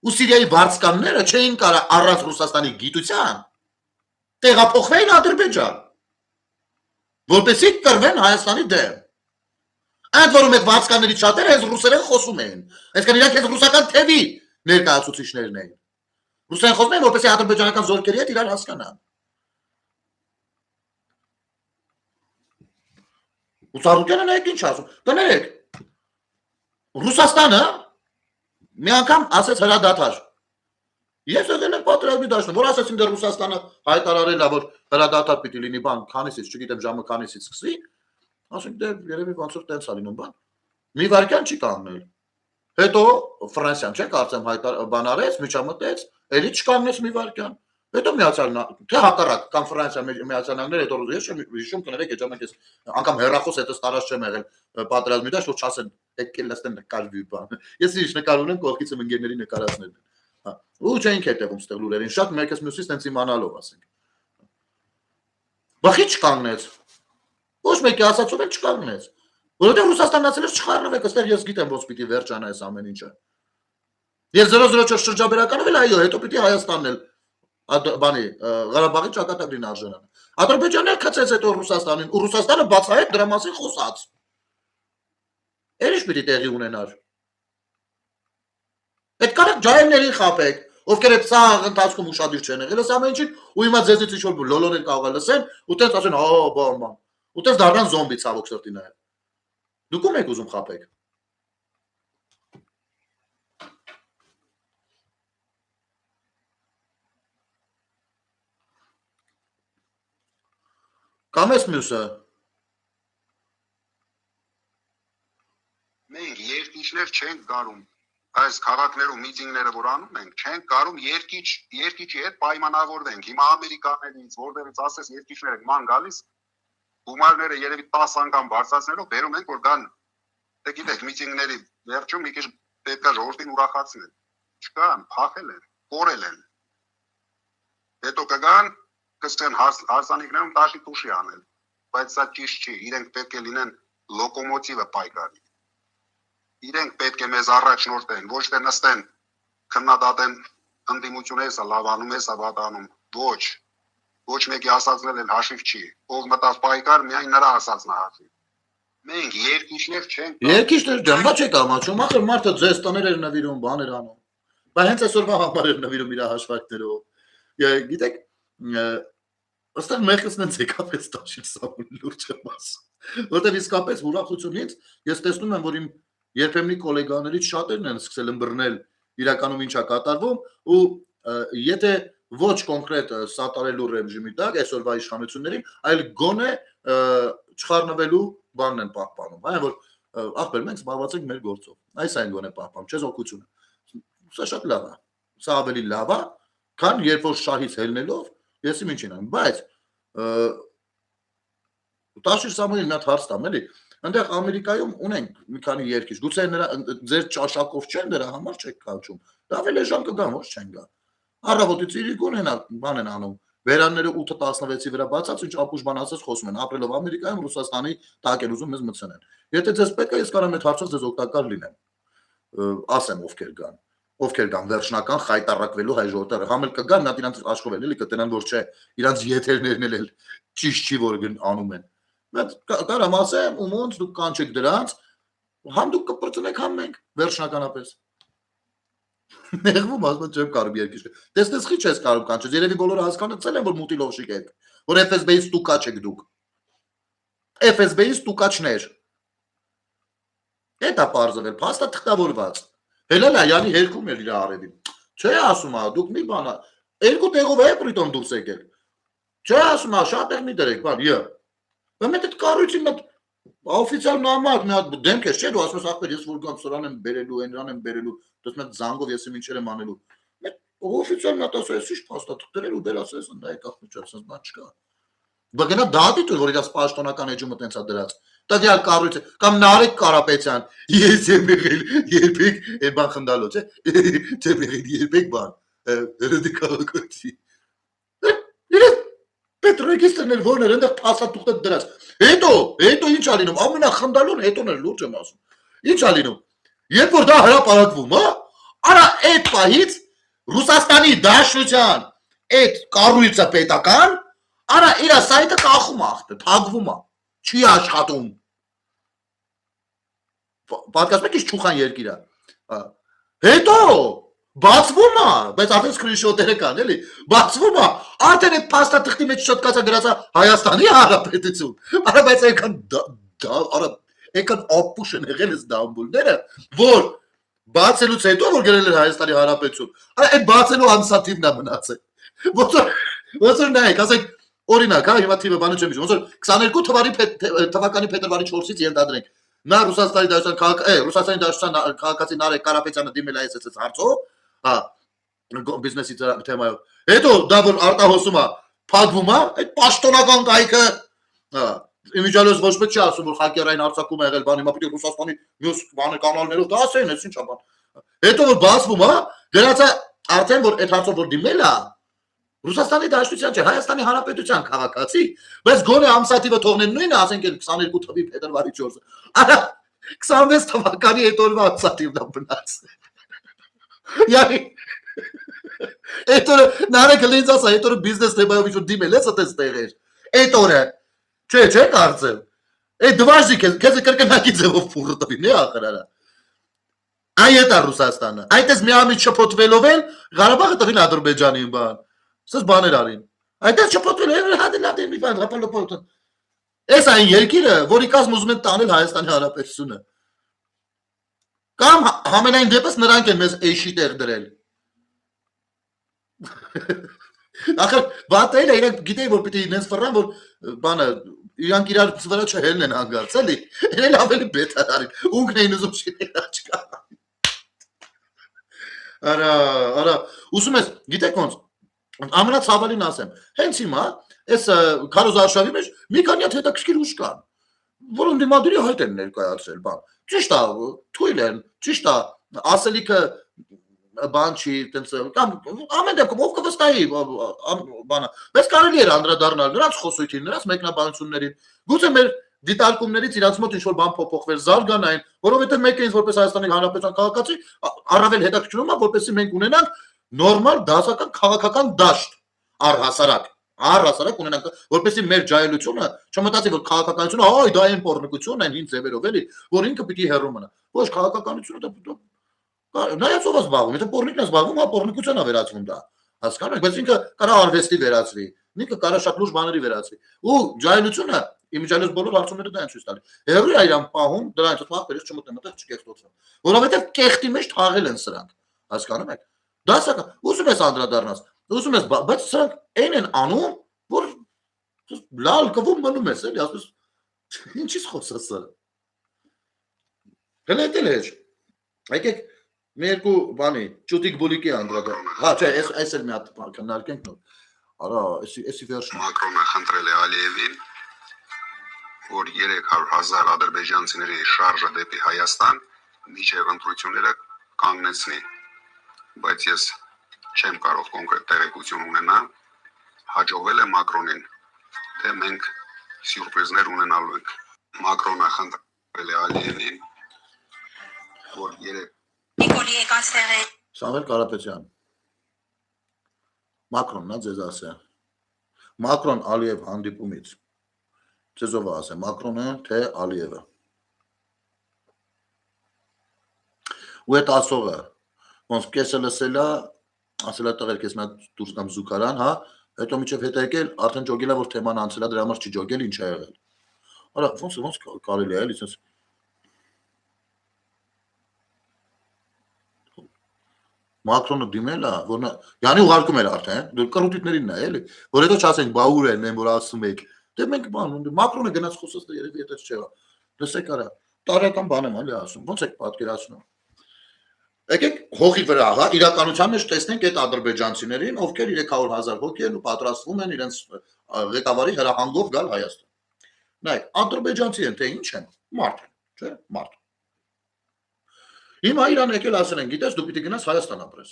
S1: Ու Սիրիայի վարձկանները չէին կարող առանց Ռուսաստանի գիտության տեղափոխվեն Ադրբեջան, որպեսզի կռվեն Հայաստանի դեմ։ Այդ որում այդ վարձկաններից շատերը հենց ռուսերեն խոսում էին։ Այսինքն իրանք հենց ռուսական թևի ներկայացուցիչներն էին։ Ռուսերեն խոսում էին, որպեսզի ադրբեջանական զորքերի հետ իրար հասկանան։ Ու Ծառուկյանը նայեք ինչ ասում։ Կներեք։ Ռուսաստանը մի անգամ ասեց հրադադար։ Ես եղել եմ պատերազմի դաշտում, որ ասացին դեռ Ռուսաստանը հայտարարել է, որ հրադադար պիտի լինի բան, քանիսից, չգիտեմ ժամը քանիսից սկսի, ասենք դե երևի ոնց որ տենց է լինում բան։ Մի վարքյան չի կանգնել։ Հետո Ֆրանսիան չէ՞ կարծեմ բան արեց, միջամտեց, էլի չկանգնեց մի վարքյան։ Հետո միացյալ թե հակառակ կամ Ֆրանսիա միացյալ նահանգները հետո ես հիշում կներեք այդ ժամանակ ես անգամ հերախոս հետս տարած չեմ եղել պատերազմի դաշտ որ չասեն եկել լստեն նկարվի բան։ Ես ինչ նկարում եմ կողքից ընկերների նկարածներն են։ Հա ու չենք հետևում ստեղ լուրերին շատ մեկս մյուսից տենց իմանալով ասենք։ Բախի չկանգնեց։ Ոչ մեկի ասածով էլ չկանգնեց։ Որովհետև Ռուսաստանացիները չխառնվեք, այստեղ ես գիտեմ ոնց պիտի վերջանա այս ամեն ինչը։ Եվ 004 շրջաբերականով էլ այո, հետո պիտի Հայաստանն էլ բանի Ղարաբաղի ճակատագրին արժանանա։ Ադրբեջանն էլ քծեց հետո Ռուսաստանին, ու Ռուսաստանը բացահայտ դրա մասին խոսաց։ Էլ ինչ պիտի տեղի ունենար։ Այդ կարեք ջայմներին խաբեք, ովքեր այդ սաղ ընթացքում ուշադիր չեն եղել, այս ամեն ինչին ու հիմա ձեզից ինչ-որ լոլոներ կարող է լսեն, ու տենց ասեն, հա, բան, ու տենց դառնան զոմբի ցավոք սրտի նայել։ Դուք ում եք ուզում խաբեք։ Կամ ես մյուսը։
S3: Մենք երկիչներ չենք կարում, այս քաղաքներում միտինգները որ անում ենք, չենք կարում երկիչի հետ պայմանավորվենք։ Հիմա ամերիկաներից, որտեղից ասես երկիչները ման գալիս, գումարները երևի 10 անգամ բարձրացնելով բերում ենք, որ գան, դե գիտեք, միտինգների վերջում մի քիչ պետք է ժողովրդին ուրախացնել։ Չկան, փախել են, կորել են։ Հետո կգան, կստեն հարսանիքներում տաշի տուշի անել, բայց սա ճիշտ չի, իրենք պետք է լինեն լոկոմոտիվը պայքարի։ Իրենք պետք է մեզ առաջնորդեն, ոչ թե նստեն, քննադատեն ընդդիմություն էսա լավ անում, էսա վատ անում, ոչ մեկի ասածնել էլ հաշիվ չի, ով մտավ պայքար, միայն նրա ասածն է հաշիվ։ Մենք երկիչներ չենք։
S1: Երկիչներ ջան, բա չեք ամաչում, ախր մարդը ձեզ տներ էր նվիրում, բաներ անում։ Բայց հենց այսօրվա համար էր նվիրում իր հաշվարկներով։ Գիտեք, ըստեղ մեկուսն են ցեկապես տաշիլ սամուն լուրջ եմ ասում։ Որտեվ իսկապես ուրախությունից ես տեսնում եմ, որ իմ երբեմնի գոլեգաներից շատերն են սկսել ըմբռնել իրականում ինչա կատարվում ու եթե ոչ կոնկրետ սատարելու ռեժիմի տակ այսօրվա իշխանություններին, այլ գոնե չխառնվելու բանն են պահպանում, այն որ ախպեր մենք զբաղված ենք մեր գործով, այս այն գոնե պահպանում, չես օգությունը, սա շատ լավ է, սա ավելի լավ է, քան երբ որ շահից ելնելով, ես իմ ինչին եմ, բայց տաշիր Սամուելին մի հատ հարց տամ, էլի, այնտեղ Ամերիկայում ունենք մի քանի երկիչ, գուցե նրա ձեր ճաշակով չեն դրա համար չեք կանչում, լավ էլ էժան կգան, ոչ չեն գա, առավոտից իրիկուն են բան են անում, վերանները 8-16-ի վրա բացած, ինչ ապուշ բան ասած խոսում են, ապրելով Ամերիկայում Ռուսաստանի տակ են ուզում մեզ մտցնեն, եթե ձեզ պետք է ես կարամ այդ հարցով ձեզ օգտակար լինեմ, ասեմ ովքեր գան վերջնական խայտարակվելու հայ ժողովրդը, համ էլ կգան, նա իրանց աշխովել էլի կտնան, որ չէ, իրանց եթերներն էլ ճիշտ չի, որ անում են, բայց կարամ ասեմ, ու ոնց դուք կանչեք դրանց, համ դուք կպրծնեք, համ մենք, վերջնականապես, նեղվում ասում չեմ կարում երկիշ, տեսնես խի չես կարում կանչես, երևի բոլորը հասկանացել են, որ մուտիլովշիկ եք, որ FSB-ից տուկաչ եք դուք, FSB-ից տուկաչներ, էդ է պարզվել, փաստա թղթավորված, հելել այանի հերքում էր իր արևին, չէ ասում է, դուք մի բան, երկու տեղով է պրիտոն դուրս եկել, չէ ասում է, շատ տեղ մի դրեք, բան, Բայց մետ այդ կառույցին մոտ օֆիցիալ նամակ մի հատ դեմք ես, չէ՞ դու ասում ես ախպեր ես որ գամ սրան եմ բերելու, այնրան եմ բերելու, դες մեծ զանգով ես ինչեր եմ անելու։ Մետ օֆիցիալ նա ասում ես ի՞նչ փաստաթղթեր ու դեր ասես ընդ այդ ախպեր ասես բան չկա։ Բայց գնա դատի դու որ իր պաշտոնական էջումը տենց է դրած։ Տվյալ կառույցը կամ Նարեկ Կարապետյան, ես եմ եղել երբեք այդ բան խնդալու, չէ՞։ Չեմ եղել երբեք բան։ Ռադիկալակոչի։ Պետրեգիստրներ որներ այնտեղ փաստաթուղթը դրած։ Հետո ինչ ա լինում, ամենախնդալուն հետոն էր լուրջ եմ ասում։ Ինչ ա լինում։ Երբ որ դա հրապարակվում, հա, արա այդ պահից Ռուսաստանի Դաշնության այդ կառույցը պետական, արա իր սայթը կախում է ախտը, փակվում է, չի աշխատում։ Պատկասում եք ինչ ճուխան երկիր է։ Հետո բացվում է, բայց արդեն սկրինշոթերը կան, էլի, բացվում է, արդեն այդ փաստաթղթի մեջ շտկացա գրածա Հայաստանի Հանրապետություն։ Արա բայց այնքան ապուշ են եղել այս դամբուլները, որ բացելուց հետո որ գրել էր Հայաստանի Հանրապետություն, այդ բացելու ամսաթիվն է մնացել։ Ոնց որ նայեք, ասենք օրինակ, հա, հիմա թիվը բանը չեմ հիշում, ոնց որ 22 թվականի փետրվարի 4-ից ենթադրենք, նա Ռուսաստանի Դաշնության քաղաքացի Նարեկ Կարապետյանը դիմել է այս հարցով, հա, բիզնեսի թեմայով։ Հետո դա որ արտահոսում է, փակվում է, այդ պաշտոնական կայքը, հա, իմիջիալոց ոչ պետք չի ասում որ հակերային արձակում է եղել, բան հիմա պետք է Ռուսաստանի մյուս բանը կանալներով դա ասեն, այս ինչ է բան։ Հետո որ բացվում է, դրանց արդեն որ այդ հարցով որ դիմել է Ռուսաստանի Դաշնության չէ, Հայաստանի Հանրապետության քաղաքացի, բայց գոնե ամսաթիվը թողնեն նույնը, ասենք 22 թվականի փետրվարի 4-ը։ Արա 26 թվականի այդ օրվա ամսաթիվն է մնացել։ Յանի այդ օրը Նարեկը ինձ ասա, այդ օրը բիզնես թեմայով ինչ որ դիմել ես այդպես տեղեր։ Այդ օրը չէ, կարծեմ։ Այդ դվաժի քեզ կրկնակի ձևով փուրը տվի, նե ախրարա։ Այդ է Ռուսաստանը։ Այդպես միամիտ շփոթվելով են Ղարաբաղը տվին Ադրբեջանին բան։ Սս բաներ արին։ Այդպես շփոթվել են հադելադեն մի բան, հապալոպոտ։ Էս այն երկիրը, որի կազմ ուզում են տանել Հայաստանի Հանրապետությունը։ Կամ համենայն դեպս նրանք են մեզ էշի տեղ դրել։ Ախր բատել է իրենք գիտեի որ պիտի իրենց ֆռան որ բանը իրանք իրար վրա չհելն են հանգարց էլի էլ ավելի բետար արին ունքն էին ուզում շինել աչքա արա ուզում ես գիտեք ոնց ամենացավալին ասեմ հենց հիմա այս Քարոզ Արշավի մեջ մի քանի հատ հետաքրքիր ուժ կան որոնք դիմադրի հայտ են ներկայացրել բան ճիշտ է թույլ են ճիշտ է ասելիքը բան չի տենց կամ ամեն դեպքում ով կվստահի բանը բայց կարելի էր անդրադառնալ նրանց խոսույթին նրանց մեկնաբանություններին գուցե մեր դիտարկումներից իրանց մոտ ինչ որ բան փոփոխվեր զարգանային որովհետև մեկը ինձ որպես Հայաստանի Հանրապետության քաղաքացի առավել հետաքրքրում է որպեսզի մենք ունենանք նորմալ դասական քաղաքական դաշտ առհասարակ ունենանք որպեսզի մեր ջահելությունը չմտածի որ քաղաքականությունը այ դա այն պոռնկությունն այն հին ձևերով էլի որ ինքը պիտի հեռու մնա ոչ քաղաքականությունը դա նայած ով զբաղվում, եթե պոռնիկն է զբաղվում, հա պոռնիկության է վերածվում դա։ Հասկանու՞մ եք, բայց ինքը կարա արվեստի վերածվի, ինքը կարա շատ լուրջ բաների վերածվի։ Ու ջահելությունը իմիջիալոց բոլոր հարցումները դա են ցույց տալի։ Հերույ է իրան պահում, դրանից փախվելից չմտնեմ, այդտեղ չկեղտոցվեմ։ Որովհետև կեղտի մեջ թաղել են սրանք։ Հասկանու՞մ եք։ Դասական, ուզում ես անդրադառնաս, ուզում ես, բայց սրանք այն են անում, որ լալ կվում մնում ես, էլի, ասես ինչի՞ց խոսես սա։ Գնահատել ես։ Եկեք մի երկու բանի ճուտիկ բուլիկի անդրադառնալ։ Հա, չէ, այս էլ մի հատ քննարկենք նոր։ Արա, էսի վերջն։
S3: Մակրոնը խնդրել է Ալիևին, որ 300,000 ադրբեջանցիների շարժը դեպի Հայաստան միջև ընտրությունները կանգնեցնի։ Բայց ես չեմ կարող կոնկրետ տեղեկություն ունենալ, հաջողվել է Մակրոնին, թե մենք սյուրպրիզներ ունենալու ենք։ Մակրոնը խնդրել է Ալիևին, որ
S4: Նիկոլի եկաստեղի
S1: Սամվել Կարապետյան Մակրոնն է ձեզ ասե Մակրոն Ալիև հանդիպումից ձեզով ասե Մակրոնը թե Ալիևը ու այդ ասողը ոնց կեսը լսելա ասելա տղեր կես նա դուրս կամ զուգարան հա հետո միջև հետ եկել արդեն ջոգել է որ թեման անցելա դրա համար չի ջոգել ինչ է եղել արա ոնց կարելի է էլի sense Մակրոնը դիմել է, որ նա յանի ուղարկում էր արդեն, դու կռուտիտներինն է, էլի, որ հետո չասենք բա ուր են, որ ասում եք։ Դե մենք բան, Մակրոնը գնաց խոսած դա երևի այդպես չէ։ Լսեք արա, տարեկան բան եմ ալի ասում, ոնց եք պատկերացնում։ Եկեք հողի վրա, հա, իրականության մեջ տեսնենք այդ ադրբեջանցիներին, ովքեր 300,000 հոգի են ու պատրաստվում են իրենց ղեկավարի հրահանգով գալ Հայաստան։ Նայեք, ադրբեջանցի են, թե ինչ են, մարդ են, չէ՞, մարդ։ Հիմա իրան եկել ասել են, գիտես, դու պիտի գնաս Հայաստան ապրես։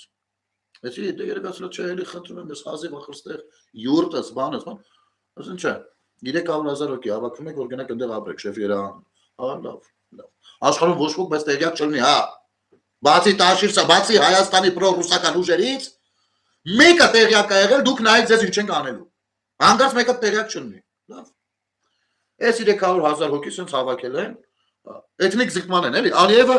S1: Էսի դե երևի ասել չէ, էլի խնդրում եմ, ես խազի վախստեղ յուրտս բանս, բան։ Ասեն չէ, 300,000 հոգի հավաքում եք, որ գնաք այնտեղ ապրեք, շեֆ Երևան։ Հա, լավ։ Աշխարհում ոչ ոք բայց տեղյակ չլինի, հա։ Բացի Տաշիրսա, բացի Հայաստանի պրոռուսական ուժերից, մեկը տեղյակ է եղել, դուք նայեք ձեզ ինչ ենք անելու։ Հանգած մեկը տեղյակ չլինի։ Լավ։ Այս 300,000 հոգի sense հավաքել են Էթնիկ զտման են, էլի, Ալիևը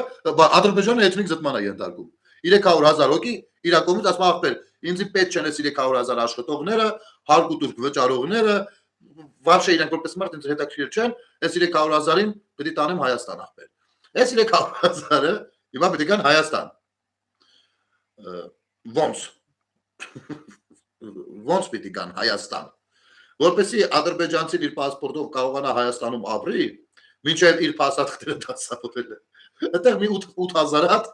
S1: Ադրբեջանը էթնիկ զտման է ենթարկում 300,000 հոգի իր կողմից ասում ախպեր, ինձի պետք չեն այս 300,000 աշխատողները, հարգ ու տուրք վճարողները, վարշե իրանք որպես մարդ ինձ հետաքրքիր չեն, այս 300,000-ին պետք է տանեմ Հայաստան ախպեր։ Այս 300,000-ը Հիմա պետք է գան Հայաստան։ Ոնց պիտի գան Հայաստան։ Որպեսզի ադրբեջանցին իր պասպորտով կարողանա Հայաստանում ապրի, մինչև իր փաստաթղթերը դասավորել է։ Այդտեղ մի 8000 հատ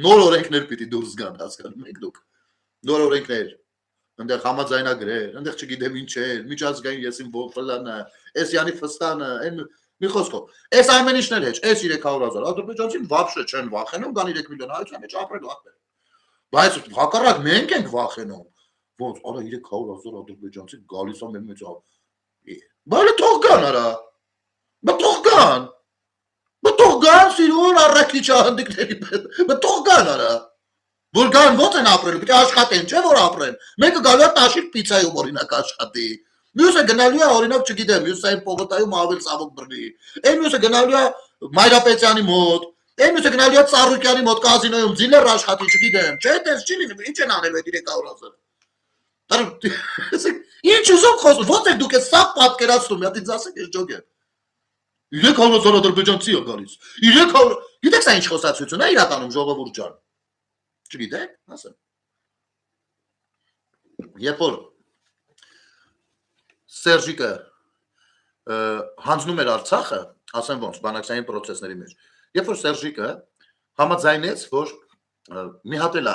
S1: նոր օրենքներ պիտի դուրս գան, հասկանում եք դուք։ Նոր օրենքներ, այնտեղ համաձայնագրեր, այնտեղ չգիտեմ ինչ է, միջազգային եսին ֆլանը, էսյանի ֆստանը, այն մի խոսքով։ Այս ամեն ինչն էլ հեչ, այս 300,000 ադրբեջանցին вообще չեն վախենում, կան 3 միլիոն հայության մեջ ապրելու ապեր։ Բայց հակառակ մենք ենք վախենում։ Ոնց, արա 300,000 ադրբեջանցի գալիս է մեր մեջ։ Բայց թող գան արա։ Թող գան սիրուն առաքիչ հանդիկների պես։ Թող գան արա։ Որ գան ո՞նց են ապրելու, պիտի աշխատեն, չէ՞ որ ապրեն։ Մեկը գալու է տաշիր պիցայում օրինակ աշխատի։ Մյուսը գնալու է օրինակ չգիտեմ, մյուսային պողոտայում ավել ցավոք բռնի։ Այն մյուսը գնալու է Մայրապետյանի մոտ, այն մյուսը գնալու է Ծառուկյանի մոտ կազինոյում ձիլեր աշխատի, չգիտեմ, չէ՞ դες չի լինի, ինչ են անել այդ 300,000։ Ինչ ուզում խոսում, ո՞նց եք դուք սա պատկերացնում, մի հատ ինձ ասեք, ես ջոգ եմ։ 300,000 ադրբեջանցի է գալիս։ 300, գիտեք սա ինչ խոսացություն է իրականում ժողովուրդ ջան։ Չգիտեք, ասեմ։ Երբ որ Սերժիկը հանձնում էր Արցախը, ասեմ ոնց, բանակցային process-ների մեջ։ Երբ որ Սերժիկը համաձայնեց, որ մի հատ էլ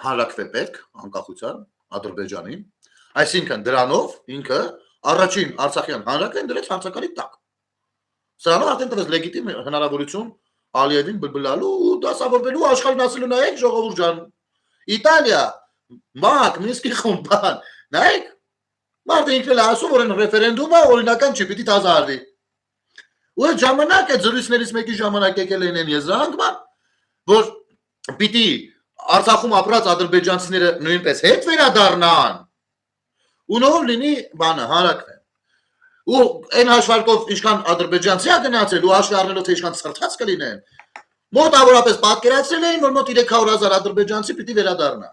S1: հանրակրվե պետք անկախության Ադրբեջանին, այսինքն դրանով ինքը առաջին Արցախյան հանրակրվեն դրեց հարցակալի տակ։ Սրանով արդեն տվեց լեգիտիմ հնարավորություն Ալիևին բլբլալու ու դասավորվելու աշխարհին ասելու նայեք ժողովուրդ ջան։ Իտալիա, Մակ, Մինսկի խումբան, նայեք Մարդը ինքն էլ ասում, որ այն ռեֆերենդումը օրինական չի, պիտի դասարվի։ Ու այդ ժամանակ այդ զրույցներից մեկի ժամանակ եկել են այն եզրահանգման, որ պիտի Արցախում ապրած ադրբեջանցիները նույնպես հետ վերադառնան։ Ու նոր լինի բանը, հանրակրվեն։ Ու այն հաշվարկով ինչքան ադրբեջանցի է գնացել ու հաշվի առնելով թե ինչքան սրտած կլինեն, մոտավորապես պատկերացրել էին, որ մոտ 300,000 ադրբեջանցի պիտի վերադառնա։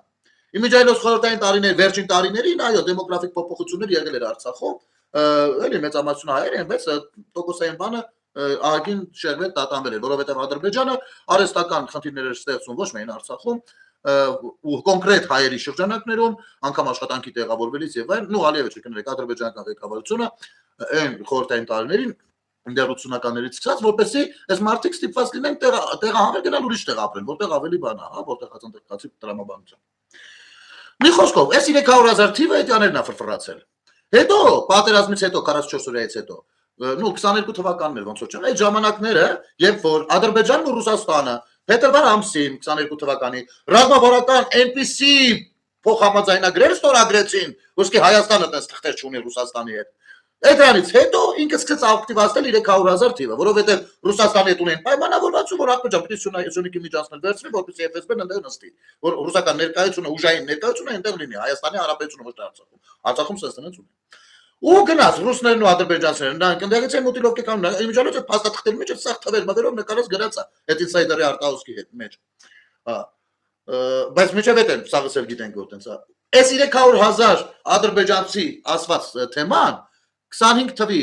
S1: Իմիջայլոց խորհրդային տարիներ, վերջին տարիներին, այո, դեմոգրաֆիկ փոփոխություններ եղել էր Արցախում, էլի մեծամասնություն հայեր են, բայց տոկոսային բանը ահագին շեղվել տատանվել էր, որովհետև Ադրբեջանը արհեստական խնդիրներ էր ստեղծում ոչ միայն Արցախում, ու կոնկրետ հայերի շրջանակներում, անգամ աշխատանքի տեղավորվելիս եւ այլն, ու Ալիևը չկներեք ադրբեջանական ղեկավարությունը այն խորհրդային տարիներին դեռ 80-ականներից սկսած, որպեսզի այս մարդիկ ստիպված լինեն տեղահանվել գնալ ուրիշ տեղ ապրեն, որտեղ ավելի բան է, հա, որտեղ հացանցի տրամաբանություն։ Մի խոսքով, այս 300,000 թիվը էտյաներն է ֆրֆրացել։ Հետո պատերազմից հետո 44 օրից հետո, նու 22 թվականներ ոնց որ չէ, այդ ժամանակները, երբ որ Ադրբեջանն ու Ռուսաստանը փետրվար ամսին 22 թվականի ռազմավարական այնպիսի փոխհամաձայնագրեր ստորագրեցին, ոսկե Հայաստանը տես թղթեր չունի Ռուսաստանի հետ։ Այդրանից հետո ինքը սկսեց ակտիվացնել 300,000 թիվը, որովհետև Ռուսաստանի հետ ունեն պայմանավորվածություն, որ Ադրբեջանը պիտի Սյունիքի միջանցքներ վերցնի, որպեսզի FSB-ն այնտեղ նստի, որ ռուսական ներկայությունը, ուժային ներկայությունը այնտեղ լինի, Հայաստանի Հանրապետությունը ոչ թե Արցախում։ Արցախում սեստանից ունի։ Ու գնաց ռուսներն ու ադրբեջանցիներն նրանք ընդդեղից են մոտիլովկե կանում, իմիջիալոց այդ փաստաթղթերի մեջ սաղ թվեր մտերով նկարած գրած է այդ ինսայդերի արտահոսքի հետ մեջ։ Բայց միջև այդ են սաղս էլ գիտենք որ տենց է։ Այս 300,000 ադրբեջանցի ասված թեման 25 թվի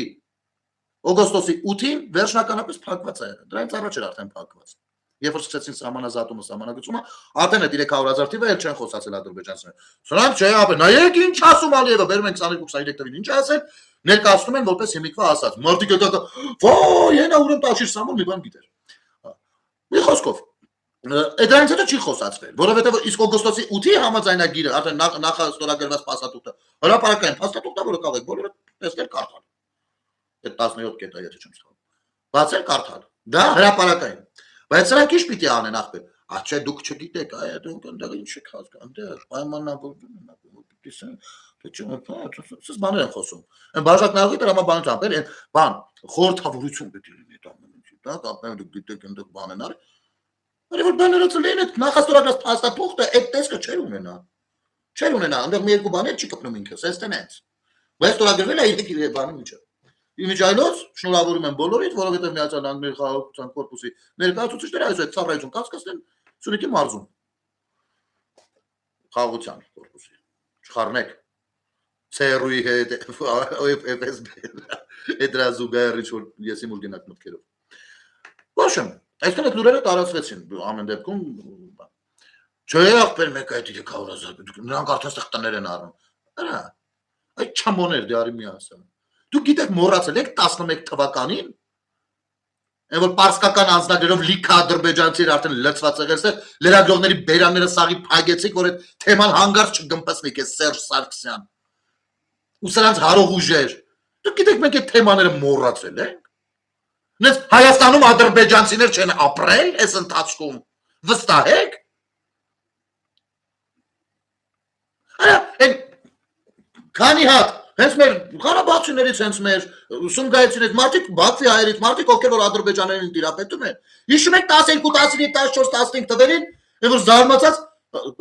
S1: օգոստոսի 8-ին վերջնականապես փակված է եղել։ Դրանից առաջ էր արդեն փակված։ Երբ որ սկսեցին սահմանազատումը, սահմանագծումը, արդեն այդ 300,000 թիվը էլ չեն խոսացել ադրբեջանցիները։ Սրանք չէ, ապա նայեք ինչ ասում Ալիևը, բերում են 22-23 թվին ինչ ասել, ներկայացնում են որպես հիմիկվա ասած։ Մարդիկ դա ոյ, ենա ուրեմն տաշիր սամոն մի բան գիտեր։ Մի խոսքով Դրանից հետո չի խոսացվել, որովհետև իսկ օգոստոսի 8-ի համաձայնագիրը արդեն նախաստորագրված փաստաթուղթը, հրապարակային փաստաթուղթը, որը կարող եք բոլորը տեսնել կարդալ։ Այդ 17 կետը, եթե չեմ սխալվում։ Բացել կարդալ։ Դա հրապարակային։ Բայց սրանք ինչ պիտի անեն ախպեր։ Չէ, դուք չգիտեք, դուք այնտեղ ինչ եք հասկանում, այնտեղ պայմանավորվում են, պիտի սա, սա բաներ են խոսում։ Այն բաժակնաղի տրամաբանությամբ էլ բան, խորհրդավորություն պիտի լինի այդ ամեն ինչի, դա կապնեն դուք գիտեք այնտեղ բան են արել։ Որ բաները ծլեն այդ նախաստորագրած փաստաթուղթը այդ տեսքը չէր ունենա։ Չէր ունենա, այնտեղ մի երկու բաներ չի կպնում ինքը, սեստենից։ Բայց ստորագրվել է իր բանի միջը։ Իմիջայլոց շնորհավորում եմ բոլորիդ, որովհետև Միացյալ Նահանգների խաղաղության կորպուսի ներկայացուցիչները այս այդ ծառայություն կասկածեն Սյունիքի մարզում։ Խաղաղության կորպուսի։ Չխառնեք։ ՑՌՈ-ի հետ FSB-ը դրա զուգահեռ ինչ որ եսի մուլգենակ մտքերով։ Ոչմ Այսինքն այդ լուրերը տարածվեցին ամեն դեպքում չէ ախպեր մեկ այդ իդե կավորազատ նրանք արդեն ստեղ տներ են առնում արա այդ չամոներ դարի մի ասա դուք գիտեք մոռացել եք 11 թվականին այն որ պարսկական անձնագրերով լիքը ադրբեջանցիներ արդեն լծված եղել է լրագրողների բերանները սաղի փագեցիք որ այդ թեման հանգարց չգմպեցնիք է Սերժ Սարգսյան ու սրանց հարող ուժեր դուք գիտեք մենք այդ թեմաները մոռացել ենք Նես Հայաստանում ադրբեջանցիներ չեն ապրել այս ընթացքում վստահ եք քանի հատ հենց մեր Ղարաբաղցիներից հենց մեր Սումգայցիներից մարդիկ Բաքվի հայերից մարդիկ ովքեր որ ադրբեջաներին տիրապետում են հիշում եք 12 13 14 15 թվերին որ զարմացած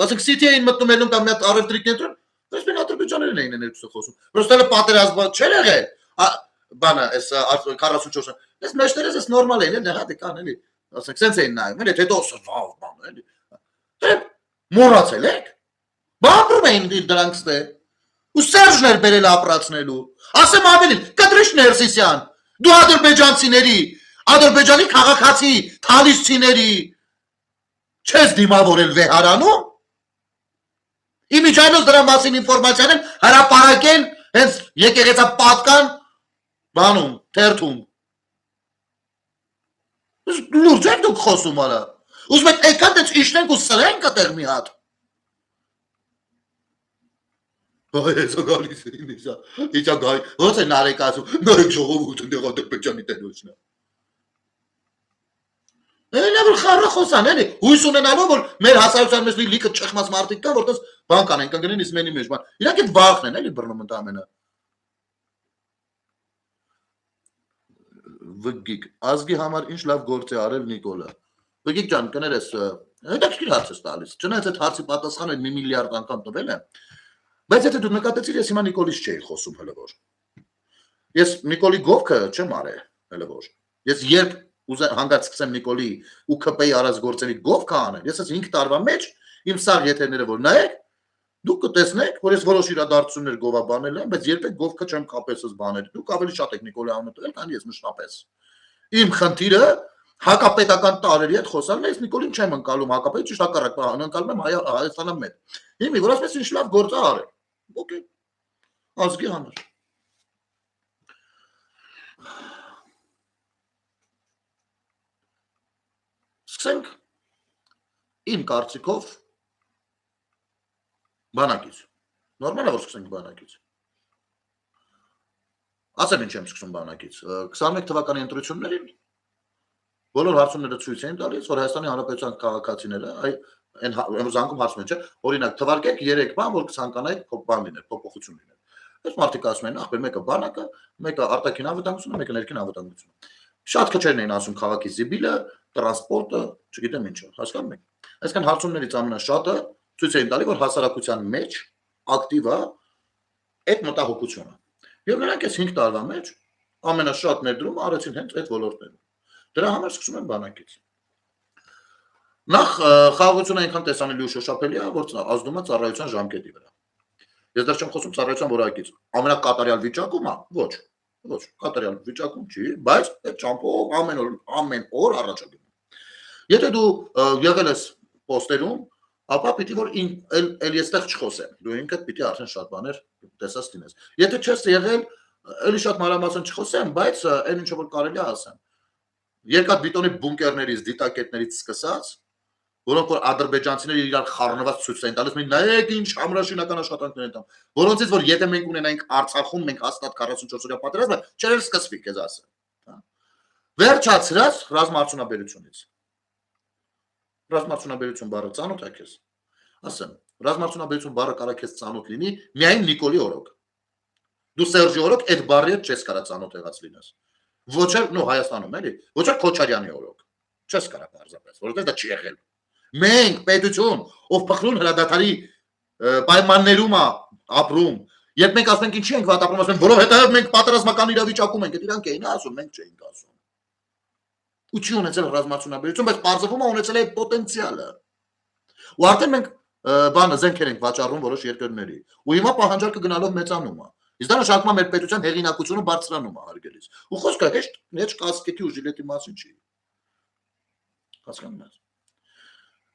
S1: ասենք City-ին մտնում ելուն կամ մի հատ առևտրի կենտրոն պես մենք ադրբեջաներն էին ներկայացնում խոսում պրոստը պատերազմ չէր եղել բանը այս 44 այս մեջներս էս նորմալ էին էլի հա դե կան էլի ասենք սենց էին նայում էլի հետո վավ բան էլի մոռացել եք բապրում էին դրանք ստե ու Սերժն էր բերել ապրացնելու ասեմ ավելին կտրիշ Ներսիսյան դու ադրբեջանցիների ադրբեջանի քաղաքացի թալիսցիների չես դիմավորել վեհարանում իմիջայլոց դրա մասին ինֆորմացիան են հրապարակել հենց եկեղեցապատկան բանում թերթում լուրջ եք դուք խոսում արա ուզում եք եկան դեչ իշնենք ու սրենք այդտեղ մի հատ Այսօր գալիս է ինձա գայ ոնց է նարեկ ասում նարեկ ժողովուրդ ընդեղ ադրբեջանի տերոսն է Էլի որ խառը խոսան էլի հույս ունենալով որ մեր հասարակության մեջ լիքը չխմած մարդիկ կան որտես բան կանեն կգնեն իսմենի մեջ բան իրանք այդ վախն են էլի բռնում ընդամենը Վգիկ ազգի համար ինչ լավ գործ է արել Նիկոլը Վգիկ ջան կներես հետաքրքիր հարց է տալիս չնայած այդ հարցի պատասխանը 1 միլիարդ անգամ տվել է Բայց եթե դու նկատեցիր, ես հիմա Նիկոլից չէի խոսում հələ որ։ Ես Նիկոլի գովքը չեմ արել հələ որ։ Ես երբ հանգած սկսեմ Նիկոլի ու ԿՊ-ի արած գործերի գովքը անել, ես այս 5 տարվա մեջ իմ սաղ եթերները որ նայեք, դուք կտեսնեք, որ ես որոշ իրադարձություններ գովաբանել եմ, բայց երբեք գովքը չեմ կապել այս բաները։ Դուք ավելի շատ եք Նիկոլի անունը տվել, քան ես մշտապես։ Իմ խնդիրը հակապետական տարերի հետ խոսալն է, ես Նիկոլին չեմ ընկալում հակապետ, ճիշտ հակառակ ընկալում եմ Հայաստանը մեծ։ Հիմի որ ասես ինչ լավ գործ է արել։ Okay. Ազգի համար։ Սկսենք իմ կարծիքով բանակից։ Նորմալ է որ սկսենք բանակից։ Ասեմ ինչ եմ սկսում բանակից։ 21 թվականի ընտրություններին բոլոր հարցումները ցույց էին տալիս, որ Հայաստանի Հանրապետության քաղաքացիները այն զանգում հարցում են, չէ՞, օրինակ թվարկեք 3 բան, որ կցանկանայիք բան լինել, փոփոխություն լինել։ Այս մարդիկ ասում են, ախպեր մեկը բանակը, մեկը արտաքին անվտանգությունը, մեկը ներքին անվտանգությունը։ Շատ քչերն էին ասում քաղաքի զիբիլը, տրանսպորտը, չգիտեմ ինչը, հասկանում եք։ Այսինքն հարցումներից ամենաշատը ցույց էին տալի, որ հասարակության մեջ ակտիվ է այդ մտահոգությունը։ Եվ նրանք այս 5 տարվա մեջ ամենաշատ ներդրումը արեցին հենց այդ ոլորտներում։ Դրա համար սկսում են բանակից։ Նախ խաղաղությունը այնքան տեսանելի ու շոշափելի է, որ ազդում է ծառայության ժամկետի վրա։ Ես դեռ չեմ խոսում ծառայության որակից։ Ամենակատարյալ վիճակում է, ոչ, կատարյալ վիճակում չի, բայց այդ ճամփով ամեն օր առաջ է գնում։ Եթե դու եղել ես պոստերում, ապա պիտի որ էլ եստեղ չխոսեմ։ Դու ինքդ պիտի արդեն շատ բաներ տեսած լինես։ Եթե չես եղել, էլի շատ մանրամասն չխոսեմ, բայց այն ինչը որ կարելի է ասեմ։ Երկաթ բետոնի բունկերներից, դիտակետներից սկսած որոնք որ ադրբեջանցիները իրար խառնված ցույց են տալիս, մենք նայեք ինչ համրաշինական աշխատանքներ են տանում։ Որոնցից որ եթե մենք ունենայինք Արցախում մենք հաստատ 44 օրյա պատերազմը չէր սկսվի, քեզ ասեմ։ Վերջացրած ռազմաարդյունաբերությունից։ Ռազմաարդյունաբերություն բառը ծանոթ է քեզ։ Ասեմ, ռազմաարդյունաբերություն բառը կարա քեզ ծանոթ լինի միայն Նիկոլի օրոք։ Դու Սերժի օրոք այդ բառի հետ չես կարա ծանոթ եղած լինես։ Ոչ էլ նո Հայաստանում էլի, ոչ էլ Քոչարյանի օրոք։ Չես կարա բարձրապես, որովհետև դա չի եղել։ Մենք պետություն, ով փխրուն հրադադարի պայմաններում է ապրում, երբ մենք ասում ենք ինչի ենք վատ ապրում, ասում ենք որովհետև մենք պատերազմական իրավիճակում ենք, իրանք էին ասում, մենք չէինք ասում։ Ու չի ունեցել ռազմաարդյունաբերություն, բայց պարզվում է ունեցել է պոտենցիալը։ Ու արդեն մենք բանը զենքեր ենք վաճառում որոշ երկրների։ Ու հիմա պահանջարկը գնալով մեծանում է։ Իսկ դա նշանակում է մեր պետության հեղինակությունը բարձրանում է հարգելիս։ Ու խոսքը հեշտ կասկետի ու ժիլետի մասին չի։ Հասկանում ես։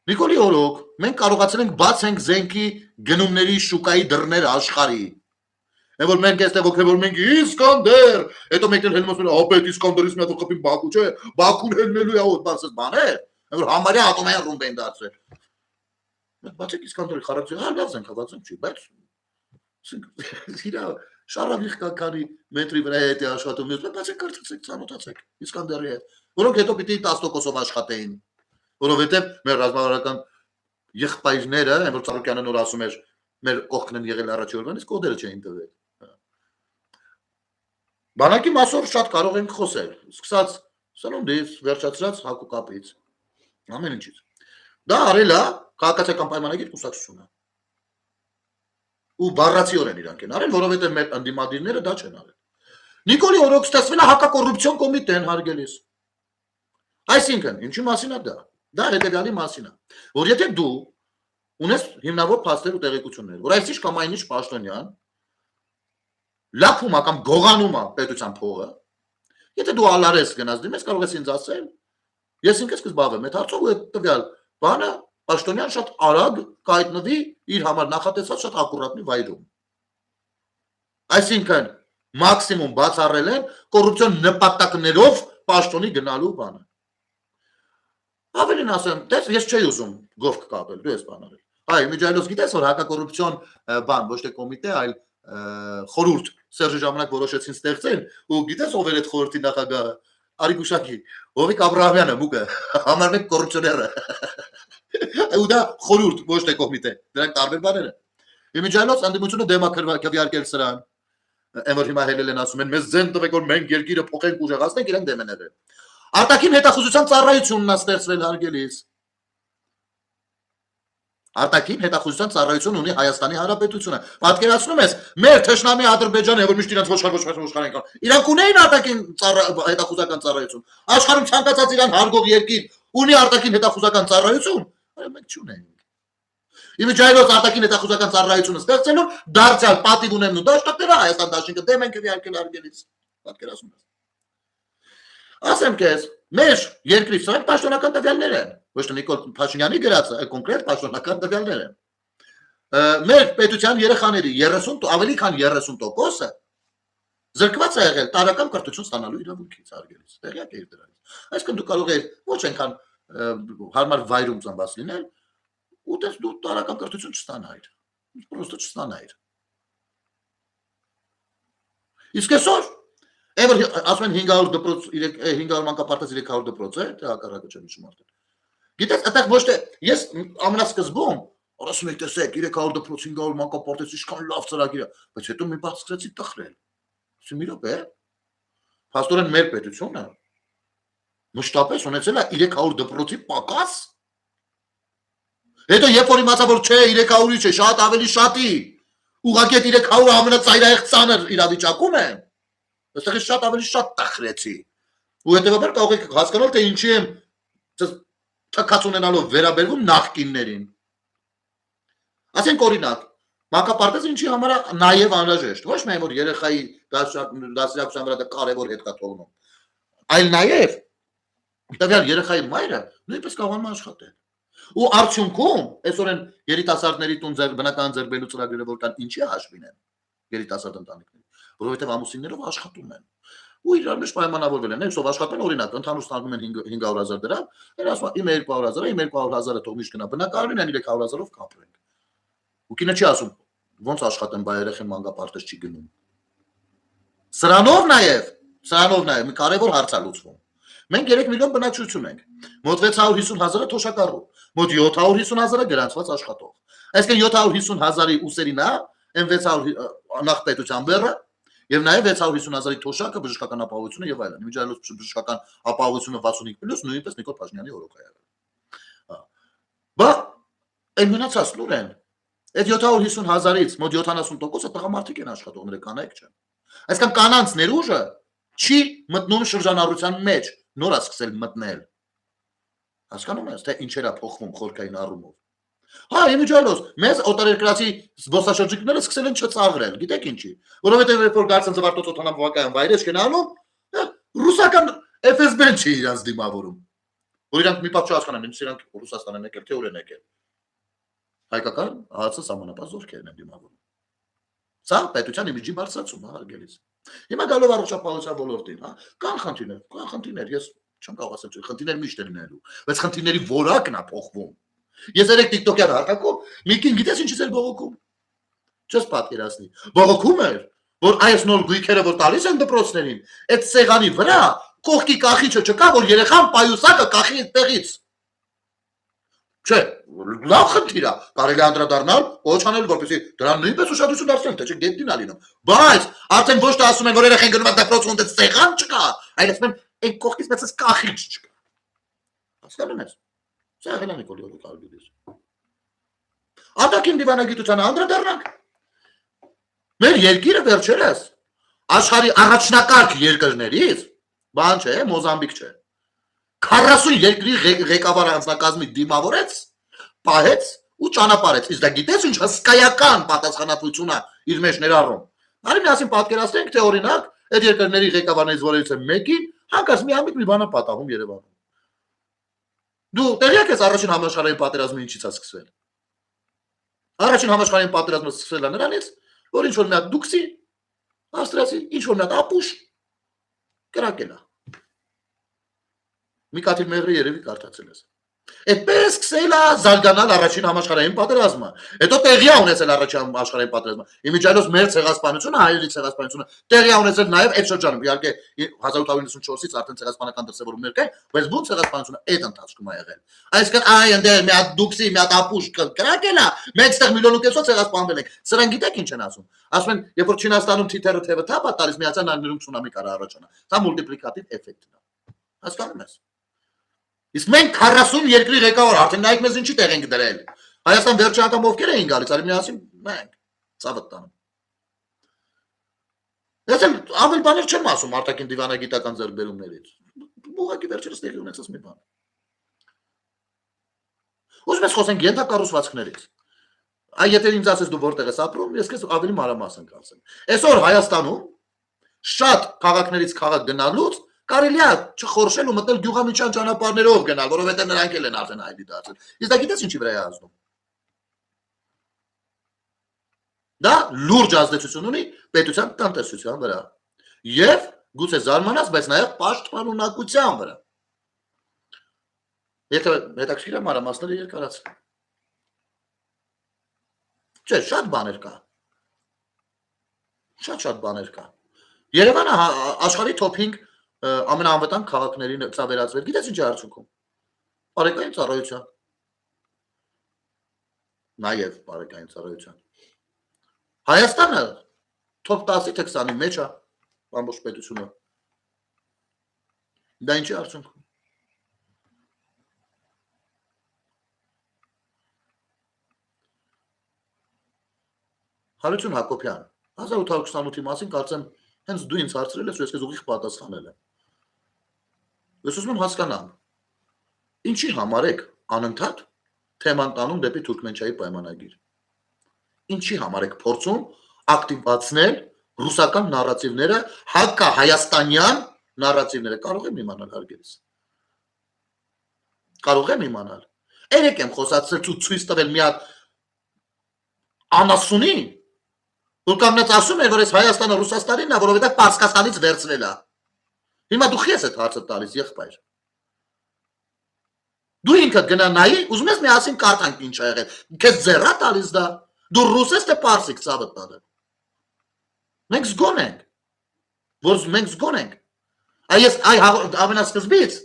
S1: Նիկոլի օրոք մենք կարողացել ենք բացենք զենքի գնումների շուկայի դռները աշխարհի։ Եվ որ մենք այստեղ ոգևորում ենք Իսկանդեր, հետո մենք էլ հելնում ենք ապետ Իսկանդերից մի հատ խփին Բաքու, չէ, Բաքուն հելնելու է այդ բացած բաներ, որ համարյա ատոմային ռումբ են դարձրել։ Բացեք Իսկանդերի խարակցի, հա լավ զենք հավացում չի, բայց իրա շարավիղ կականի մետրի վրա է դա աշխատում, բացեք կարծացեք, ծանոթացեք Իսկանդերի հետ, որոնք հետո պիտի 10%-ով աշխատեին, որովհետև մեր ռազմավարական եղբայրները, այն որ Ծառուկյանը նոր ասում էր, մեր կողքն են եղել առաջի օրվանից, կոդերը չէին տվել։ Բանակի մասով շատ կարող ենք խոսել, սկսած սնունդից, վերջացրած հակուկապից, ամեն ինչից։ Դա արել է քաղաքացիական պայմանագիր կուսակցությունը։ Ու բառացիորեն իրանք են արել, որովհետև մեր ընդդիմադիրները դա չեն արել։ Նիկոլի օրոք ստացվել է հակակոռուպցիոն կոմիտեն հարգելիս։ Այսինքն, ինչի մասին է դա։ Դա հետևյալի մասին է, որ եթե դու ունես հիմնավոր փաստեր ու տեղեկություններ, որ այսինչ կամ այնինչ Պաշտոնյան լափում է կամ գողանում է պետության փողը, եթե դու ալարես գնաս դիմես, կարող ես ինձ ասել, ես ինքս կզբաղվեմ այդ հարցով ու այդ տվյալ բանը Պաշտոնյան շատ արագ կհայտնվի իր համար նախատեսած շատ ակուրատնի վայրում։ Այսինքն մաքսիմում բացառել են կոռուպցիոն նպատակներով Պաշտոնի գնալու բանը։ Ավելին ասեմ, դες ես չէի ուզում գովք կապել, դու ես բան արել։ Այ միջայլոց գիտես որ հակակոռուպցիոն բան, ոչ թե կոմիտե, այլ խորհուրդ Սերժի ժամանակ որոշեցին ստեղծել ու գիտես ով էր այդ խորհրդի նախագահը, Արիկ Ուշակի, Հովիկ Աբրահամյանը, մուկը, համարվում է կոռուպցիոները։ Ու դա խորհուրդ, ոչ թե կոմիտե, դրանք տարբեր բաներ են։ Միջայլոց անդիմությունը դեմ է քվեարկել սրան։ Այն որ հիմա հելել են ասում են, մեզ ձեն տվեք որ մենք երկիրը փոխենք ուժեղացնենք, իրենք դեմ են եղել։ Արտաքին հետախուզության ծառայությունն է ստեղծվել հարգելիս։ Արտաքին հետախուզության ծառայություն ունի Հայաստանի Հանրապետությունը։ Պատկերացնում ես, մեր թշնամի Ադրբեջանը, որ միշտ իրենց ոչխար են կան։ Իրանք ունեին արտաքին հետախուզական ծառայություն։ Աշխարհում ցանկացած իրան հարգող երկիր ունի արտաքին հետախուզական ծառայություն, այլ մենք չունենք։ Իմիջայլոց արտաքին հետախուզական ծառայությունը ստեղծելով դարձյալ պատիվ ունեն ու դաշնակները Հայաստան դաշինքը դեմ են քվեարկել հարգելիս։ Պատկերացնում ես։ Ասեմ քեզ, մեր երկրի սրանք պաշտոնական տվյալներ են, ոչ թե Նիկոլ Փաշինյանի գրած կոնկրետ պաշտոնական տվյալներ են։ Մեր պետության երեխաների 30 ավելի քան 30%-ը զրկված է եղել տարական կրթություն ստանալու իրավունքից հարգելիս։ Տեղյակ եք դրանից։ Այսինքն դու կարող ես ոչ այնքան հարմար վայրում ծնված լինել, ու դու տարական կրթություն չստանայիր։ Պրոստը չստանայիր։ Իսկ այսօր Ever ասում են 500 դպրոց 500 մանկապարտեզ 300 դպրոց է, դա հակառակը չեմ հիշում արդեն։ Գիտես, այդտեղ ոչ թե ես ամենասկզբում ասում եք տեսեք 300 դպրոց 500 մանկապարտեզ ինչքան լավ ծրագիր է, բայց հետո մի բաց սկսեցի տխրել։ Ասում մի րոպե։ Փաստորեն մեր պետությունը մշտապես ունեցել է 300 դպրոցի պակաս։ Հետո երբ որ իմացա որ չէ 300-ի չէ, շատ ավելի շատի։ Ուղղակի այդ 300-ը ամենածայրահեղ ծանր իրավիճակում է։ Այստեղ շատ ավելի շատ տխրեցի։ Ու հետևաբար կարող եք հասկանալ թե ինչի եմ թքած ունենալով վերաբերվում նախկիններին։ Ասենք օրինակ, մանկապարտեզը ինչի համար է նաև անհրաժեշտ, ոչ միայն որ երեխայի դասյակության վրա դա կարևոր հետք է թողնում, այլ նաև տվյալ երեխայի մայրը նույնպես կարողանում է աշխատել։ Ու արդյունքում այսօր են երիտասարդների տուն բնական ձեռբերելու ծրագրերը որ կան ինչի հաշվին են երիտասարդ ընտանիքների որովհետև ամուսիններով աշխատում են ու իրար մեջ պայմանավորվել են այսով աշխատեն օրինակ ընդհանուր ստանում են 500,000 դրամ են ասում իմ 200,000-ը իմ 200,000-ը թող միշտ գնա բնակարան են 300,000-ով կապրենք ու կինը չի ասում ոնց աշխատեն բայ երեխեն մանկապարտեզ չի գնում սրանով նաև մի կարևոր հարց է լուծվում մենք 3 միլիոն բնակչություն ենք մոտ 650,000-ը թոշակառու մոտ 750,000-ը գրանցված աշխատող այսինքն 750,000-ի ուսերին է այն 600 նախ պետության բեռը եւ նաեւ 650,000-ի թոշակը բժշկական ապահովությունը եւ այլն միջայլոց բժշկական ապահովությունը 65+ նույնպես Նիկոլ Փաշինյանի օրոք է եղել բա այն մնացած լուր են այդ 750,000-ից մոտ 70%-ը տղամարդիկ են աշխատողները կանայք չեն այսինքն կանանց ներուժը չի մտնում շրջանառության մեջ նոր է սկսել մտնել հասկանում ես թե ինչեր է փոխվում խորքային առումով հա իմիջիալոս մեզ օտարերկրացի զբոսաշրջիկները սկսել են չծաղրել գիտեք ինչի որովհետև երբ որ գարցեն զվարթոց օդանավակայան վայրեջ գնալու ռուսական FSB-ն չի իրանց դիմավորում որ իրանք մի բան չհասկանան, ինձ իրանք Ռուսաստան են եկել, թե ուր են եկել։ Հայկական ՀԱՑ սահմանապահ զորքերն են դիմավորում։ Սա պետության իմիջի բարձրացում է հարգելիս։ Հիմա գալով առողջապահության ոլորտին, հա, կան խնդիրներ, ես չեմ կարող ասել, չէ, խնդիրներ միշտ են լինելու, բայց խնդիրների որակն է փոխվում։ Ես երեք TikTok-յան հարկակով մի կին գիտես ինչից էր բողոքում։ Չես պատկերացնի։ Բողոքում էր, որ այս նոր գույքերը որ տալիս են դպրոցներին, այդ սեղանի վրա կողքի կախիչը չկա, որ երեխան պայուսակը կախի այդտեղից։ Չէ, լավ խնդիր է, կարելի է անդրադառնալ, ոչ անել, որպեսզի դրան նույնպես ուշադրություն դարձնել, թե չէ գետին ա լինում։ Բայց արդեն ոչ թե ասում են, որ երեխան գնում է դպրոց ու դե սեղան չկա, այլ ասում են, այն կողքից մեծս կախիչ չկա։ Հասկանում ես։ Սա եղել է Նիկոլի Օլուկալյուդիս։ Արտաքին դիվանագիտությանը անդրադառնանք։ Մեր երկիրը վերջերս աշխարհի առաջնակարգ երկրներից, բան չէ, Մոզամբիկ չէ։ 40 երկրի ղեկավար անձնակազմի դիմավորեց, պահեց ու ճանապարհեց։ Իսկ դա գիտես ինչ հսկայական պատասխանատվություն է իր մեջ ներառում։ Արի միասին պատկերացնենք, թե օրինակ այդ երկրների ղեկավարներից որից է մեկին հանկարծ միամիտ մի բան է պատահում Երևանում։ Դու տեղյակ ես առաջին համաշխարհային պատերազմը ինչից է սկսվել։ Առաջին համաշխարհային պատերազմը սկսվել է նրանից, որ ինչ որ մի հատ դուքսի, ավստրիացի, ինչ որ մի հատ ապուշ կրակել է։ Միկաթիլ Մեղրը երևի կարդացել ես։ Այդպես սկսել է զարգանալ առաջին համաշխարհային պատերազմը։ Հետո տեղի է ունեցել առաջին համաշխարհային պատերազմը։ Իմիջիայլոց մեր ցեղասպանությունը, հայերի ցեղասպանությունը տեղի է ունեցել նաև այդ շրջանում։ Իհարկե 1894-ից արդեն ցեղասպանական դրսևորումներ կային, բայց բուն ցեղասպանությունը այդ ընթացքում է եղել։ Այսինքն այ այնտեղ մի հատ դուքսի, մի հատ ապուշ կրակել է, մենք ստեղ միլիոն ու կեսով ցեղասպանվել ենք։ Սրանք գիտեք ինչ են ասում։ Ասում են, երբ որ Չինաստանում թիթերը թևը թափ է տալիս, Միացյալ Նահանգներում ցունամի կարող առաջանա։ Սա մուլտիպլիկատիվ էֆեկտն է։ Հասկանում ես։ Իսկ մենք 40 երկրի ղեկավար, արդեն նայեք մեզ ինչի տեղ ենք դրել։ Հայաստան վերջի անգամ ովքեր էին գալիս, արի միասին մենք ցավը տանում։ Ես ավել բաներ չեմ ասում արտաքին դիվանագիտական ձեռքբերումներից։ Ուղղակի վերջերս տեղի ունեցած մի բան։ Ուզում ես խոսենք ենթակառուցվածքներից։ Այ եթե ինձ ասես դու որտեղ ես ապրում, ես քեզ ավելի մանրամասն կասեմ։ Այսօր Հայաստանում շատ քաղաքներից քաղաք գնալուց կարելի է չխորշել ու մտնել գյուղամիջյան ճանապարհներով գնալ, որովհետև նրանք էլ են արդեն հայտնի դարձել։ Իսկ դա գիտես ինչի վրա է ազդում։ Դա լուրջ ազդեցություն ունի պետության տնտեսության վրա։ Եվ գուցե զարմանաս, բայց նաև պաշտպանունակության վրա։ Եթե հետաքրքիր է մանրամասները երկարացնել։ Չէ, շատ բաներ կա։ Շատ բաներ կա։ Երևանը աշխարհի top 5 ամենաանվտանգ քաղաքներին ծավալացվել։ Գիտես ինչ է արդյունքում։ Բարեկային ծառայության։ Նաև բարեկային ծառայության։ Հայաստանը top 10-ի թե 20-ի մեջ է ամբողջ պետությունը։ Դա ինչ է արդյունքում։ Հարություն Հակոբյան 1828-ի մասին կարծեմ հենց դու ինձ հարցրել ես ու ես քեզ ուղիղ պատասխանել եմ։ Ես ուզում եմ հասկանամ, ինչի համար եք անընդհատ թեման տանում դեպի Թուրքմենչայի պայմանագիր։ Ինչի համար եք փորձում ակտիվացնել ռուսական նարատիվները, հակահայաստանյան նարատիվները, կարող եմ իմանալ հարգելիս։ Կարող եմ իմանալ։ Երեք եմ խոսացել ու ցույց տվել մի հատ անասունի, որ կանգնած ասում էր, որ այս Հայաստանը Ռուսաստանին է, որովհետև Պարսկաստանից վերցվել է։ Հիմա դու քեզ այդ հարցը տալիս եղբայր։ Դու ինքդ գնա նայի, ուզում ես միասին կարդանք ինչ ա եղել։ Քեզ ձեռա տալիս դա։ Դու ռուս ես թե պարսիկ ցավը տալը։ Մենք զգոն ենք։ Որ մենք զգոն ենք։ Այս ամենասկզբից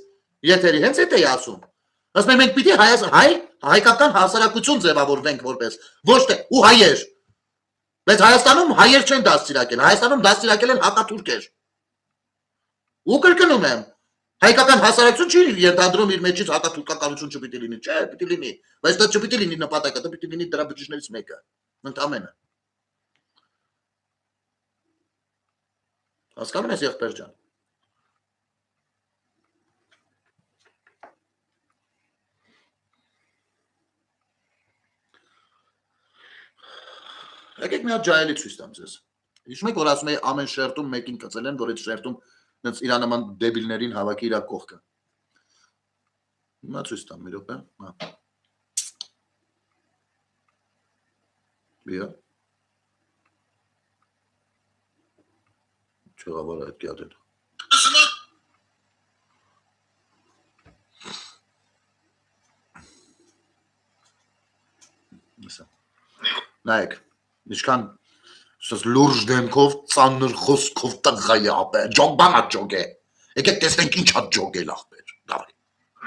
S1: եթերի հենց այդ էի ասում։ Ասում եմ մենք պիտի հայկական հասարակություն ձևավորվենք որպես ոչ թե ու հայեր։ Բայց Հայաստանում հայեր չեն դաստիարակել, Հայաստանում դաստիարակել են հակաթուրքեր։ Ու կրկնում եմ, հայկական հասարակություն չի ենթադրում իր մեջից հակաթուրքականություն չպիտի լինի, չէ, պիտի լինի, բայց դա չպիտի լինի նպատակը, դա պիտի լինի դրա բջիջներից մեկը, ընդամենը։ Հասկանում ես եղբայր ջան։ Եկեք մի հատ ջահելի ցույց տամ ձեզ։ Հիշում եք, որ ասում էի ամեն շերտում մեկին կծել են, որ այդ շերտում նենց իրանական դեբիլներին հավաքի իր կողքը։ Նա ցույց տամ մի րոպե, հա։ Բիա։ Չեղավար այդ կյատել։ Նայեք, ինչքան սոս լուրջ դեմքով, ծանր խոսքով տղայի ապեր, ջոգբանա ջոգ է։ Եկեք տեսնենք ինչ հատ ջոգել ախպեր, դավայ։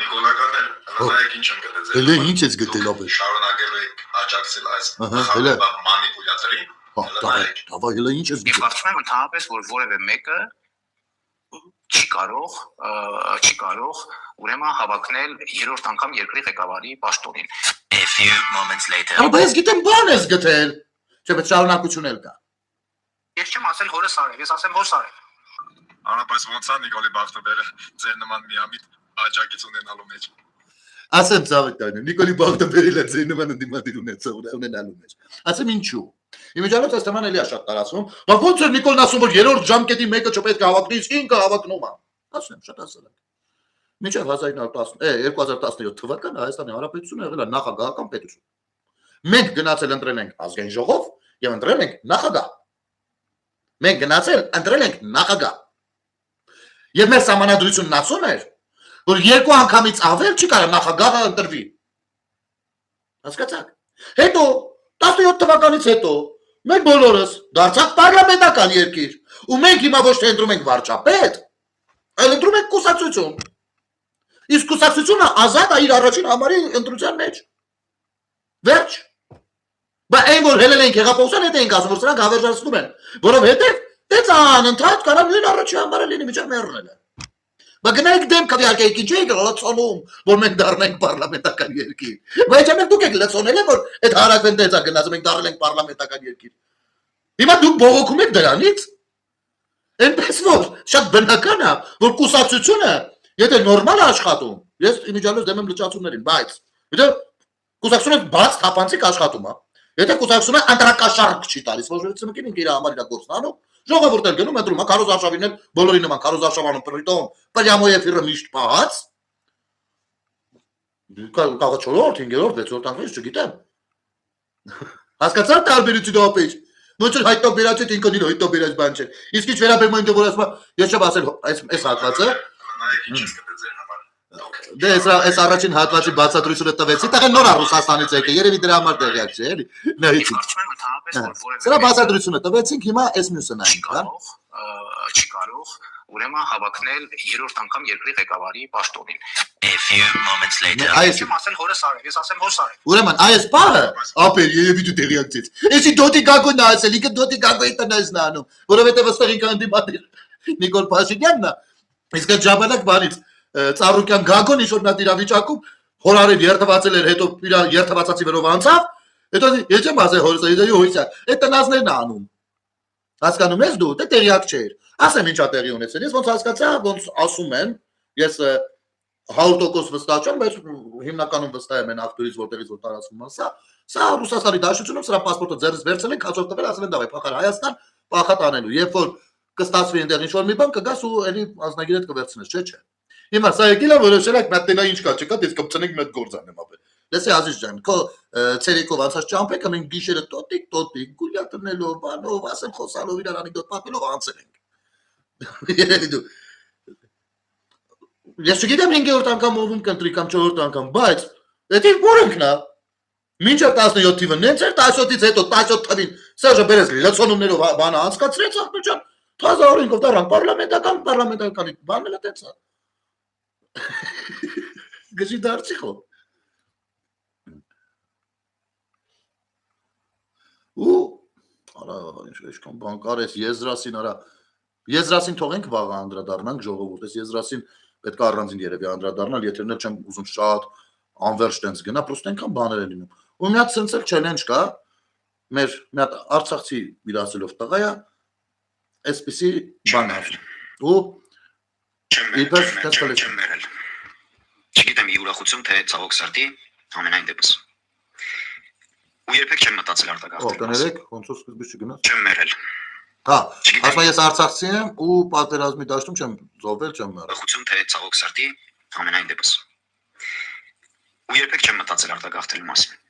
S5: Նիկոլականներ, նայեք ինչ եմ գտել ձեր։
S1: Հելե ինչ ես գտել ապեր։
S5: Շարունակելու եք աջակցել այս
S1: հելե։
S5: մանիպուլյատորին։
S1: Դավայ, հելե ինչ ես
S6: Եվ
S1: գտել։
S6: կարծում եմ ընդհանրապես որ որևէ մեկը չի կարող ուրեմն հավակնել երրորդ անգամ երկրի ղեկավարի պաշտոնին։
S4: A few moments later.
S1: Հա, բայց ես գիտեմ բան ես գտել։ Չէ, բայց շարունակություն էլ կա։
S6: Ես չեմ ասել հորս արել, ես ասեմ հորս արել։
S5: Անապայս ոնց է Նիկոլի Բախտաբերը ձեր նման միամիտ աջակից ունենալու մեջ։
S1: Ասեմ ցավտանը, Նիկոլի Բախտաբերիլը ձեր նման ընդդիմադիր ունենալու մեջ։ Ասեմ ինչու։ Իմիջիալոց այս թեման էլի է շատ տարածվում։ Բա ո՞նց է Նիկոլն ասում որ երրորդ ժամկետի մեկը չպետք է հավակնի, իսկ ինքը հավակնում է։ Ասեմ, շատ ասել եմ։ Մինչև 2017 թվականը Հայաստանի Հանրապետությունը եղել է նախագահական պետություն։ Մենք գնացել ընտրել ենք ազգային ժողով եւ ընտրել ենք նախագահ։ Մենք գնացել ընտրել ենք նախագահ։ Եվ մեր համանadrությունն ասում էր, որ երկու անգամից ավել չի կարող նախագահը ընտրվի։ Հասկացաք։ Հետո 17 թվականից հետո մենք բոլորս դարձանք պարլամենտական երկիր, ու մենք հիմա ոչ թե ընտրում ենք վարչապետ, այլ ընտրում ենք կուսակցություն։ Իսկ կուսակցությունը ազատ է իր առաջին համարի ընտրության մեջ։ Վերջ։ Բայց այն որ հելել ենք Հեղափոխության հետ ենք ասում, որ սրանք հավերժացնում են, որովհետև դեց անընդհատ կարող նույն առաջին համարը լինի միջև մեռնել է։ Բայց գնայք դեմքով իհարկե ինչ եք լցոնում, որ մենք դառնանք պարլամենտական երկիր։ Բայց ամեն դուք եք լցոնել որ այդ հարակվեն դեծա գնաց մենք դառել ենք պարլամենտական երկիր։ Հիմա դուք բողոքում եք դրանից։ Այնպես որ շատ բնական է, որ կուսակցությունը եթե նորմալ է աշխատում, ես իմիջիալոց դեմ եմ լճացումներին, բայց եթե կուսակցությունը բաց թափանցիկ աշխատում է, եթե կուսակցությունը անդրակաշարք չի տալիս, ոչ որ ցմկին ինքը իր համար իր գործն անում, ժողովուրդը գնում ընտրում է Քարոզ Արշավինն էլ բոլորի նման Քարոզ Արշավանում պրիտոմ, Պրյամոյեֆիրը միշտ պահած։ Կաղա 4-րդ, 5-րդ, 6-րդ անգամ չգիտեմ։ Հասկացա՞ր տարբերությունը ապեր։ Ոնց որ հայտնաբերած ինքն իր հայտնաբերած բան չէ։ Իսկ ինչ վերաբերում ինձ որ ասում ես չեմ ասել այս հատվածը։
S5: Նայեք ինչ ես գտել ձեր համար։
S1: Դե այս առաջին հատվածի բացատրությունը տվեցի, տեղ նոր է Ռուսաստանից եկել, երևի դրա համար տեղյակ չէ, էլի։ Նայեցի։
S6: Կարծում եմ ընդհանրապես որ որևէ
S1: Սրա բացատրությունը տվեցինք, հիմա այս մյուսը նայենք, հա։
S6: չի կարող ուրեմն հավակնել երրորդ անգամ երկրի ղեկավարի պաշտոնին։
S4: A few moments later.
S1: Այս
S6: Չեմ ասել հորս արել, ես ասեմ հորս արել։
S1: ուրեմն այս բանը ապեր երևի դու տեղյակ ես։ Էսի դոտի գագոն է ասել, ինքը դոտի գագոյի տնայնն է անում, որովհետև ըստեղ ինքը ընդդիմադիր Նիկոլ Փաշինյանն է։ Իսկ այդ ժամանակ բանից Ծառուկյան գագոն ինչ որ նա դիրավիճակում հորարել երթվածել էր, հետո իր երթվածացի վերով անցավ, հետո ես չեմ ասել հորս, ես հույսա։ Այդ տնազներն է անում։ Հասկանում ես դու, դե տեղյակ չէր։ Ասեմ ինչա տեղի ունեցել։ Ես ոնց հասկացա, ոնց ասում են, ես 100% վստահ չեմ, բայց հիմնականում վստահ եմ այն ակտորից, որտեղից որ տարածվում է սա Ռուսաստանի Դաշնությունում սրա պասպորտը ձեռս վերցել են, քաջորդ տվել, ասել են դավայ փախար Հայաստան, պախատ անելու։ Երբ որ կստացվի այնտեղ ինչ որ մի բան կգաս ու էլի ազնագիրդ կվերցնես, չէ։ Հիմա սա եկել է որոշել եք մտնենա ինչ կա, չկա, դες կպցնենք մեծ գործանեմ ապե։ Լսի Ազիզ ջան, քո ցերեկով անցած ճամփեքը մենք գիշերը տոտիկ, գուլյա տնելով, բանով, ասեմ խոսալով իրար անեկդոտ պատմելով անցել ենք։ Երևի դու։ Ես չգիտեմ 5-րդ անգամ ով կընտրի կամ 4-րդ անգամ, բայց դա որոնքն է։ Մինչև 17 թիվը նենց էր, 17-ից հետո 17 թվին Սերժը Բերես լցոնումներով բանը անցկացրեց ախպեջան, թազա օրենքով դառան պարլամենտականի բանն էլ այդպես է։ Գժի դարձի խո։ Ու արա ինչքան բան կարես Եզրասին արա Եզրասին թողենք վաղը անդրադառնանք ժողովուրդ, այս Եզրասին պետք է առանձին երևի անդրադառնալ, եթե նա չեմ ուզում շատ անվերջ տենց գնա, պրոստը այնքան բաներ են լինում։ Ու մի հատ սենց էլ չելենջ կա, մեր մի հատ Արցախցի իրացելով տղա է, այսպիսի բան ասում։ Ու
S6: Չեմ մերել։ Չգիտեմ ի ուրախություն թե ցավոք սրտի, ամենայն դեպս։ Ու երբեք չեմ մտածել արտակարգել։
S1: կներեք, ոնց որ սկզբից չգնաց։
S6: Չեմ մերել։
S1: Հա, ասում ես Արցախցի եմ ու պատերազմի դաշտում չեմ զոհվել, չեմ մեռել։
S6: Ուրախություն թե ցավոք սրտի, ամենայն դեպս։ ու երբեք չեմ մտածել արտագաղթելու մասին։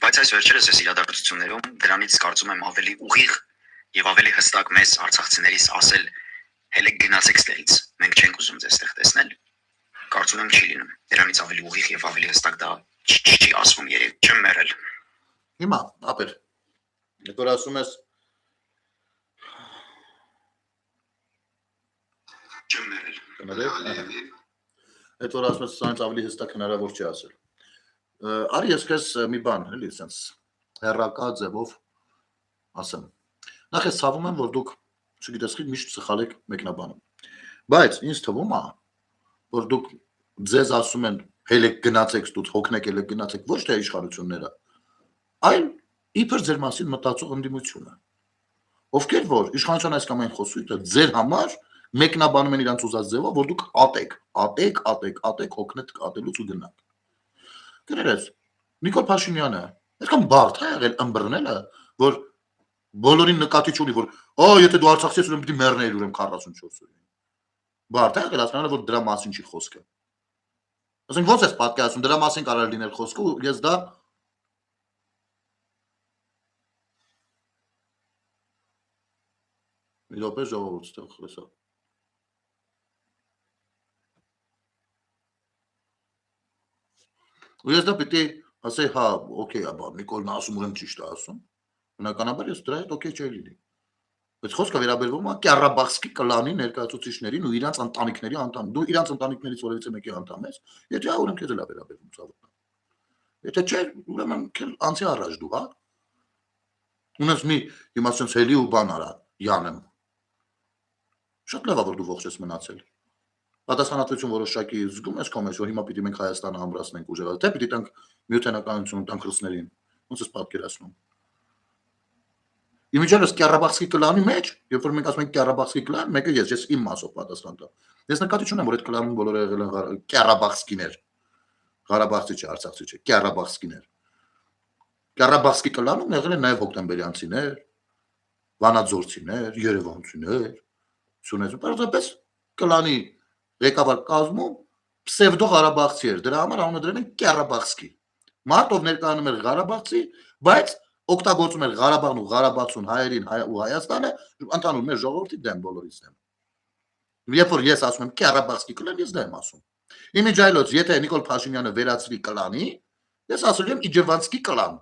S6: Բայց այս վերջերս այս իրադարձություններում դրանից կարծում եմ ավելի ուղիղ եւ ավելի հստակ մեզ արցախցիներիս ասել հələ գնացեք ստեղից, մենք չենք ուզում ձեզ ստեղ տեսնել։ Կարծում եմ չի լինում։ Դրանից ավելի ուղիղ եւ ավելի հստակ դա չի ասվում երեք, չեմ մեռել։
S1: Հիմա, ապեր, որ ասում ես
S6: Չեմ մեռել։
S1: Այդ որ ասում ես սրանից ավելի հստակ հնարավոր չի ասել։ Արի ես քեզ մի բան, էլի, sense հերակա ձևով ասեմ։ Նախ ես ցավում եմ, որ դուք, չգիտես, միշտ սխալ եք մեկնաբանում։ Բայց ինձ թվում է, որ դուք ձեզ ասում են հելեք գնացեք ստուց, հոգնեք հելեք գնացեք, ոչ թե իշխանությունները, այլ իբր ձեր մասին մտածող ընդդիմությունը։ Ովքեր որ իշխանության այս կամ այն խոսույթը ձեր համար մեկնաբանում են իրանց ուզած ձևով, որ դուք ատեք, հոգնեք ատելուց ու գնաք։ Գրերես, Նիկոլ Փաշինյանը այդքան բարդ է եղել ըմբռնելը, որ բոլորին նկատի չունի, որ եթե դու արցախցի ես, ուրեմն պիտի մեռնեիր ուրեմն 44 օրին։ Բարդ է եղել ասնալը, որ դրա մասին չի խոսքը։ Ասենք ո՞նց ես պատկերացնում, դրա մասին կարող է լինել խոսքը ու ես դա մի րոպե ժողովուրդ ստեղ խոսա։ Ու ես դա պիտի ասեի, հա, օքեյ, աբա Նիկոլն ասում ուրեմն ճիշտ է ասում։ Բնականաբար ես դրա հետ օքեյ չի լինի։ Բայց խոսքը վերաբերվում է Ղարաբաղսկի կլանի ներկայացուցիչներին ու իրանց ընտանիքների անդամ։ Դու իրանց ընտանիքներից որևիցե մեկի անդամ ես, եթե հա ուրեմն քեզ էլ է վերաբերվում ցավոք։ Եթե չէ, ուրեմն անցի առաջ դու, հա։ Ունես մի հիմա sense հելի ու բան արա, յանեմ։ Շատ լավ է որ դու ողջ ես մնացել։ Պատասխանատվություն որոշակի զգում ես քո մեջ, որ հիմա պիտի մենք Հայաստանը ամրացնենք ուժեղը, թե պիտի տանք միութենականություն տանք ռուսներին։ Ոնց ես պատկերացնում։ Իմիջիայլոց Ղարաբաղսկի կլանի մեջ, երբ որ մենք ասում ենք Ղարաբաղսկի կլան, մեկը ես իմ մասով պատասխան տամ։ Ես նկատի չունեմ, որ այդ կլանում բոլորը եղել են Ղարաբաղսկիներ։ Ղարաբաղցի չէ, արցախցի չէ, Ղարաբաղսկիներ։ Ղարաբաղսկի կլանում եղել են նաև հոկտեմբերյանցիներ, վանաձորցիներ, երևանցիներ, սունեցու, պարզապես կլանի ղեկավար կազմում պսևդո Ղարաբաղցի էր, դրա համար անունը դրել են Ղարաբաղսկի։ Մարդ ով ներկայանում էր Ղարաբաղցի, բայց օգտագործում էր Ղարաբաղն ու Ղարաբաղցուն հայերին ու Հայաստանը ընդհանուր մեր ժողովրդի դեմ բոլորից դեմ։ Երբ որ ես ասում եմ Ղարաբաղսկի կլան, ես դա եմ ասում։ Իմիջայլոց, եթե Նիկոլ Փաշինյանը վերածվի կլանի, ես ասել եմ Իջևանցկի կլան։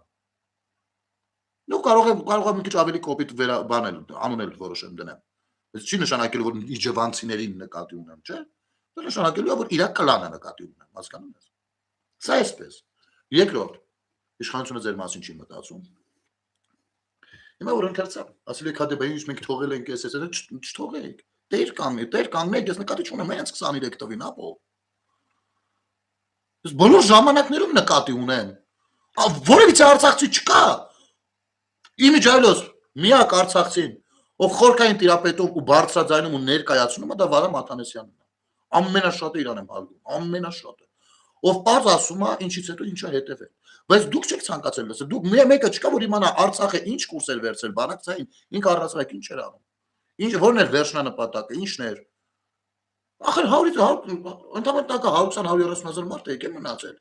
S1: Դու կարող եմ մի քիչ ավելի կոպիտ բանել, անունել որոշեմ դնեմ։ Բայց չի նշանակելու, որ իջևանցիներին նկատի ունեմ, չէ՞։ Դա նշանակելու է, որ իր կլանը նկատի ունեմ, հասկանում ես։ Սա էսպես։ Երկրորդ, իշխանությունը ձեր մասին չի մտածում։ Հիմա որ ընթերցա, ասել եք հադե ինչ մենք թողել ենք էս չթողեք։ Տեր կանգնեք, ես նկատի չունեմ հենց 23 տվին, ապո։ Ես բոլոր ժամանակներում նկատի ունեմ։ Որևիցե արցախցի չկա։ Իմիջայլոց միակ արցախցին, ով խորքային տիրապետում ու բարձրաձայնում ու ներկայացնում է, դա Վարամ Աթանեսյանն է։ Ամենաշատը իրան եմ հարգում, ամենաշատը։ Ով պարզ ասում է, ինչից հետո ինչա հետևել։ Բայց դուք չեք ցանկացել լսել։ Դուք մեկը չկա, որ իմանա Արցախը ինչ կուրս էր վերցել բանակցային, ինքը առանցրակ ինչ էր անում։ Ինչ որն էր վերջնանպատակը, ինչն էր։ Ախր 120-130 մարդ է եկել մնացել։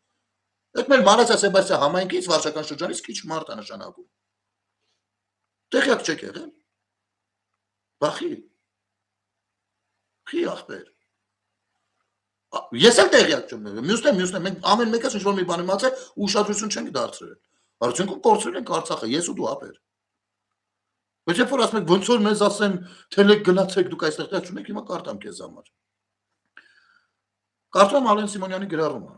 S1: Այդ մեր Մանասիա Սեբաստիա համայնքից վարչական շրջանից քիչ մարդ է նշանակում։ Տեղյակ չեք եղել։ Բախի։ Խի ախպեր։ Ես էլ տեղյակ չեմ եղել։ Մյուսն մենք ամեն մեկս ինչ որ մի բան իմացել ու ուշադրություն չենք դարձրել։ Արդյունքում կորցրել ենք Արցախը, ես ու դու ապեր։ Բայց երբ որ ասում եք ոնց որ մեզ ասեն թելեք գնացեք դուք այստեղ տեղ չունեք, հիմա կարտամ քեզ համար։ Կարծում եմ Ալեն Սիմոնյանի գրառումը։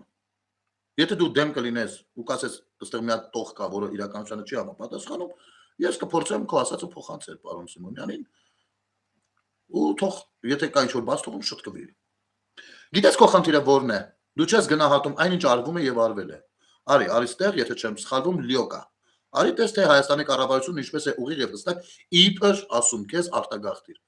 S1: Եթե դու դեմ կլինես ու կասես այստեղ մի հատ տող կա, որը իրականությանը չի համապատասխանում, ես կփորձեմ քո ասածը փոխանցել պարոն Սիմոնյանին ու թող եթե կա ինչ որ բաց թողում շտկվի։ Գիտես քո խնդիրը որն է։ Դու չես գնահատում այնինչ արվում է եւ արվել է։ Արի ստեղ, եթե չեմ սխալվում, լիոկա։ Արի տես թե Հայաստանի կառավարությունն ինչպես է ուղիղ եւ հստակ իբր ասում քեզ արտագաղթիր։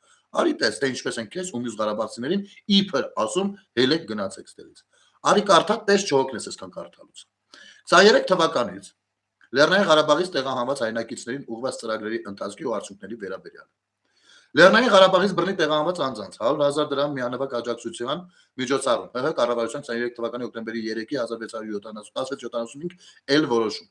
S1: Արի տես թե ինչպես են քեզ ու մյուս ղարաբաղցիներին իբր ասում հելեք գնացեք ստեղից։ Արի կարդա պես չհոգնես այսքան կարդալուց։ 23 թվականից Լեռնային Ղարաբաղից տեղահանված հայրենակիցներին ուղղված ծրագրերի ընթացքի ու արդյունքների վերաբերյալ։ Լեռնային Ղարաբաղից բռնի տեղահանված անձանց 100,000 դրամ միանվագ աջակցության միջոցառում ՀՀ կառավարության 23 թվականի հոկտեմբերի 3-ի 1675 L որոշում։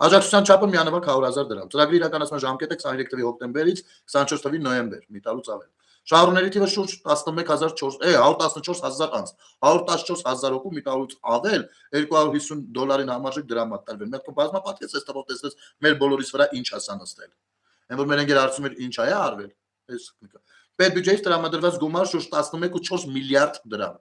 S1: Աջակցության չափը միանվագ 100,000 դրամ։ Ծրագրի իրականացման ժամկետը 23 թվականի հոկտեմբերից 24 թվականի նոյեմբեր, մի տարուց ավել։ Շահառուների թիվը շուրջ 114,000 անց, 114,000 հոգու մի տարուց ավել, $250 համարժեք դրամատ տրվել։ Մենք բազմապատկեց այս տվով տեսնես մեր բոլորիս վրա ինչ ասա նստել։ Այն որ մեր ընկեր հարցում էր ինչ է արվել։ Պետբյուջեից տրամադրված գումար շուրջ 11.4 միլիարդ դրամ։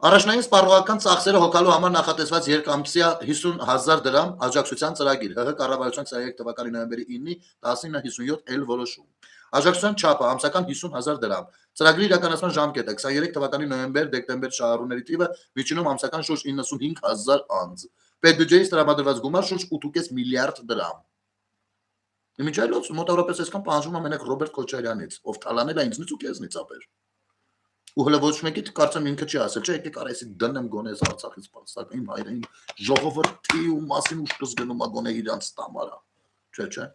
S1: Առաջնային սպառողական ծախսերը հոգալու համար նախատեսված երկամսյա 50,000 դրամ աջակցության ծրագիր ՀՀ կառավարության 23 թվականի նոյեմբերի 9-ի 19:57 L որոշում։ Աջակցության չափը ամսական 50,000 դրամ։ Ծրագրի իրականացման ժամկետը 23 թվականի նոյեմբեր-դեկտեմբեր շահառուների թիվը միջինում ամսական շուրջ 95,000 անձ։ Պետբյուջեից տրամադրված գումար շուրջ 8.5 միլիարդ դրամ։ Իմիջայլոց մոտավորապես այսքան պահանջվում է մենակ Ռոբերտ Քոչարյանից, ով թալանել է ինձնից ու քեզնից ապեր։ Ու հələ ոչ մեկի կարծեմ ինքը չի ասել, չէ, եկեք արեցի դնեմ գոնե Արցախից պաստակ, իմ հայրային ժողովրդի ու մասին ուշքս գնում է գոնե իրանց տամարա։ Չէ։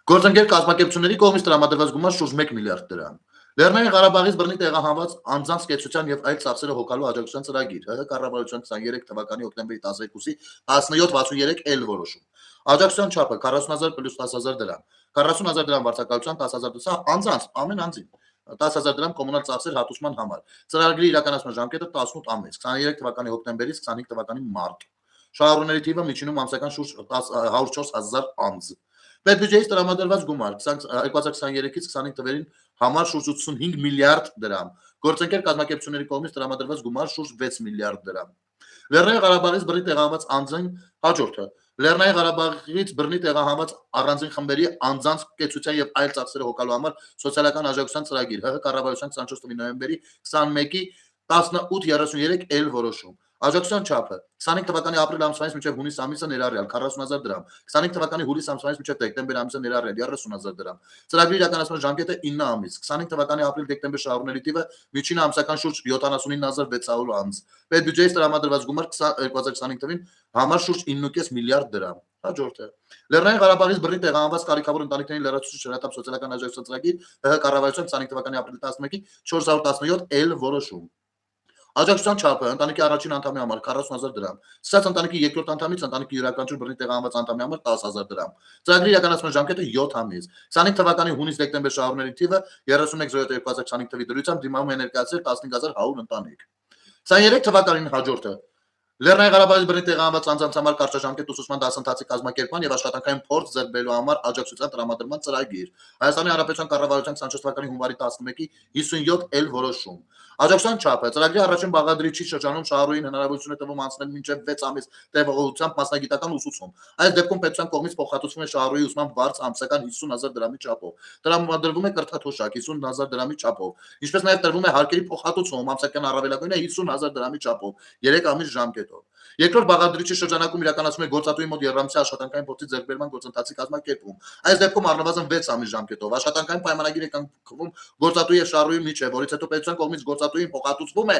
S1: Գործընկեր կազմակերպությունների կողմից տրամադրված գումար շուրջ 1 միլիարդ դրամ։ Լեռնային Ղարաբաղից բռնի տեղահանված անձանց կեցության եւ այլ ծախսերը հոգալու աջակցության ծրագիր ՀՀ կառավարության 23 թվականի հոկտեմբերի 12-ի 1763 L որոշում։ Աջակցության չափը 40,000 + 10,000 դրամ, 40,000 դրամ վարձակալության 10,000 դրամ անձանց, ամեն անձին, 10,000 դրամ կոմունալ ծախսեր հատուցման համար։ Ծրագրի իրականացման ժամկետը 18 ամիս, 23 թվականի հոկտեմբերից 25 թվականի մարտ։ Շահառուների թիվը միջինում ամսական շուրջ 104,000 անձ։ Պետբյուջեից տրամադրված գումար 2023-ից 25 թվերին համար շուրջ 85 միլիարդ դրամ։ Գործընկեր կազմակերպությունների կողմից տրամադրված գումար շուրջ 6 միլիարդ դրամ։ Լեռնային Ղարաբաղից բռնի տեղահանված անձին հաջորդը Լեռնային Ղարաբաղից բռնի տեղահանված առանձին խմբերի անձանց կեցության եւ այլ ծախսերը հոգալու համար սոցիալական աջակցության ծրագիր ՀՀ կառավարության 24 թվականի նոյեմբերի 21-ի 18:33 L որոշում։ Աջակցության չափը 25 թվականի ապրիլ ամսվանից մինչև հունիս ամիսը ներառյալ 40,000 դրամ, 25 թվականի հուլիս ամսվանից մինչև դեկտեմբեր ամիսը ներառյալ 30,000 դրամ։ Ծրագրի իրականացման ժամկետը 9 ամիս, 25 թվականի ապրիլ-դեկտեմբեր շահառուների թիվը միջինը ամսական շուրջ 79,600 անձ։ Պետբյուջեից տրամադրված գումար 2025 թվականին համար շուրջ 9.5 միլիարդ դրամ։ Հաջորդը Լեռնային Ղարաբաղից բռնի տեղահանված կարիքավոր ընտանիքների լրացուցիչ հրատապ սոցիալական աջակցության ծրագիր ՀՀ կառավարության 25 թվականի ապրիլի 11-ի 417 L որոշում։ Աջակցության չափը ընտանիքի առաջին անդամի համար 40,000 դրամ, սկսած ընտանիքի երկրորդ անդամից ընտանիքի յուրաքանչյուր բռնի տեղահանված անդամի համար 10,000 դրամ։ Ծրագրի իրականացման ժամկետը 7 ամիս, 25 թվականի հունիս-դեկտեմբեր շահառուների թիվը 31/07/2025 թվականի դրությամբ դիմանում է ներկայացրել 15,100 ընտանիք։ 23 թվականին հաջորդը Լեռնային Ղարաբաղից բռնի տեղահանված անձանց համար կարճաժամկետ ուսուցման դասընթացի կազմակերպման եւ աշխատանքային փորձ ձեռք բերելու համար աջակցության տրամադրման ծրագիր Հայաստանի Հանրապետության կառավարության 24 թվականի հունվարի 11-ի 57 L որոշում։ Աջակցության չափը ծրագրի առաջին բաղադրիչի շրջանում շահառուին հնարավորություն է տրվում անցնել մինչև 6 ամիս տևողությամբ մասնագիտական ուսուցում։ Այս դեպքում պետության կողմից փոխհատուցվում է շահառուի ուսման վարձ ամսական 50,000 դրամի չափով։ Տրամադրվում է կրթաթոշակ 50,000 դրամի չափով, ինչպես նաև տրվում է հարկերի փոխհատուցում ամսական առավելագույնը 50,000 դրամի չափով 3 ամիս ժամկետով։ Երկրորդ բաղադրիչի շրջանակում իրականացում է գործատուի մոտ երամսյա աշխատանքային փորձի ձեռքբերման գործընթացի կազմակերպում։ Այս դեպքում առնվազն 6 ամիս ժամկետով աշխատանքային պայմանագիր է կնքվում գործատուի եւ շահառուի միջեւ, որից հետո պետության կողմից գործատուին փոխհատուցվում է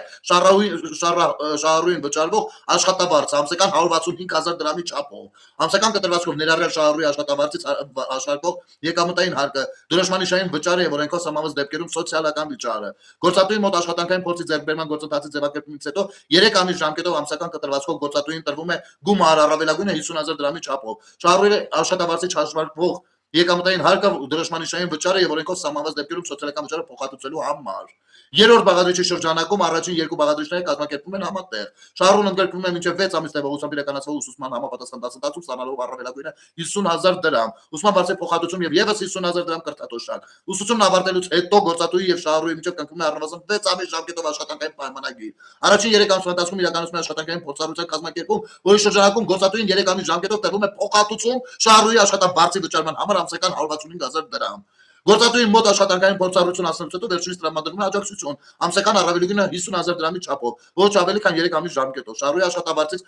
S1: շահառուին վճարվող աշխատավարձը ամսական 165,000 դրամի չափով։ Ամսական կտրվածքով ներառյալ շահառուի աշխատավարձից հաշվարկվող եկամտային հարկը, դրոշմանիշային վճարը եւ օրենքով սահմանված դեպքերում սոցիալական վճարը։ Գործատուի մոտ աշխատանքային փորձի ձեռքբերման գործընթացի ձևակերպումից հետո 3 ամիս ժամկետով ամսական կտրվածքով գործատուին տրվում է գումար առավելագույնը 50,000 դրամի չափով։ Շահառուի աշխատավարձից հաշվարկվող եկամտային հարկը, դրոշմանիշային վճարը եւ օրենքով սահմանված դեպքերում սոցիալական վճարը փոխհատուցելու համար։ Երրորդ բաղադրիչի շրջանակում առաջին երկու բաղադրիչները կազմակերպվում են համատեղ։ Շահառուն ընդգրկվում է մինչև 6 ամիս տևողությամբ իրականացվող ուսուցման համապատասխան դասընթացում ստանալով առավելագույնը 50,000 դրամ, ուսման վարձի փոխհատուցում եւ եւս 50,000 դրամ կրթաթոշակ։ Ուսուցումն ավարտելուց հետո գործատուի եւ շահառուի միջեւ կնքվում է առնվազն 6 ամիս ժամկետով աշխատանքային պայմանագիր։ Առաջին 3 ամսվա ընթացքում իրականացվում է աշխատանքային փորձառության կազմակերպում, որի շրջանակում գործատուին 3 ամիս ժամկետով տրվում է փոխհատուցում շահառուի աշխատավարձի վճարման համար ամսական 165,000 դրամ։ Գործատուի մոտ աշխատանքային փորձառություն անցնելուց հետո վերջինիս տրամադրվում է աջակցություն ամսական առավելագույնը 50,000 դրամի չափով, ոչ ավելի քան 3 ամիս ժամկետով։ Շահառուի աշխատավարձից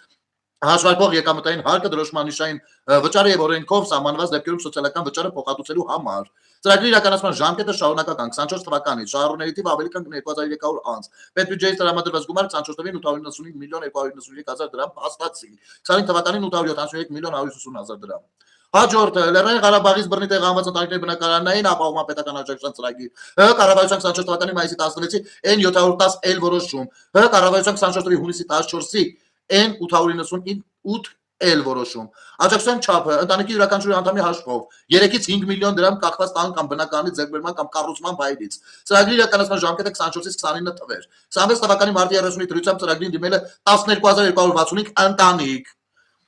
S1: հաշվարկվող եկամտային հարկը, դրոշմանիշային վճարը եւ օրենքով սահմանված դեպքերում սոցիալական վճարը փոխհատուցելու համար։ Ծրագրի իրականացման ժամկետը շարունակական 24 թվականից շահառուների թիվը ավելի քան 2300 անձ։ Պետբյուջեից տրամադրված գումար 24 թվականին 895 միլիոն 293,000 դրամ հաստատվի, 25 թվականին 873 միլիոն 150,000 դրամ։ Հաջորդը Լեռնային Ղարաբաղից բռնի տեղահանված ընտանիքների բնակարանային ապահովման պետական աջակցության ծրագիր։ ՀՀ կառավարության 24 թվականի մայիսի 16-ի N710L որոշում։ ՀՀ կառավարության 24 թվականի հունիսի 14-ի N898L որոշում։ Աջակցության չափը ընտանիքի յուրաքանչյուր անդամի հաշվով 3-ից 5 միլիոն դրամ կախված տան կամ բնակարանի ձեռքբերման կամ կառուցման վայրից։ Ծրագրի իրականացման ժամկետը 24-ից 29 թվեր։ 26 թվականի մարտի 30-ի դրությամբ ծրագրին դիմել է 12265 ընտանիք։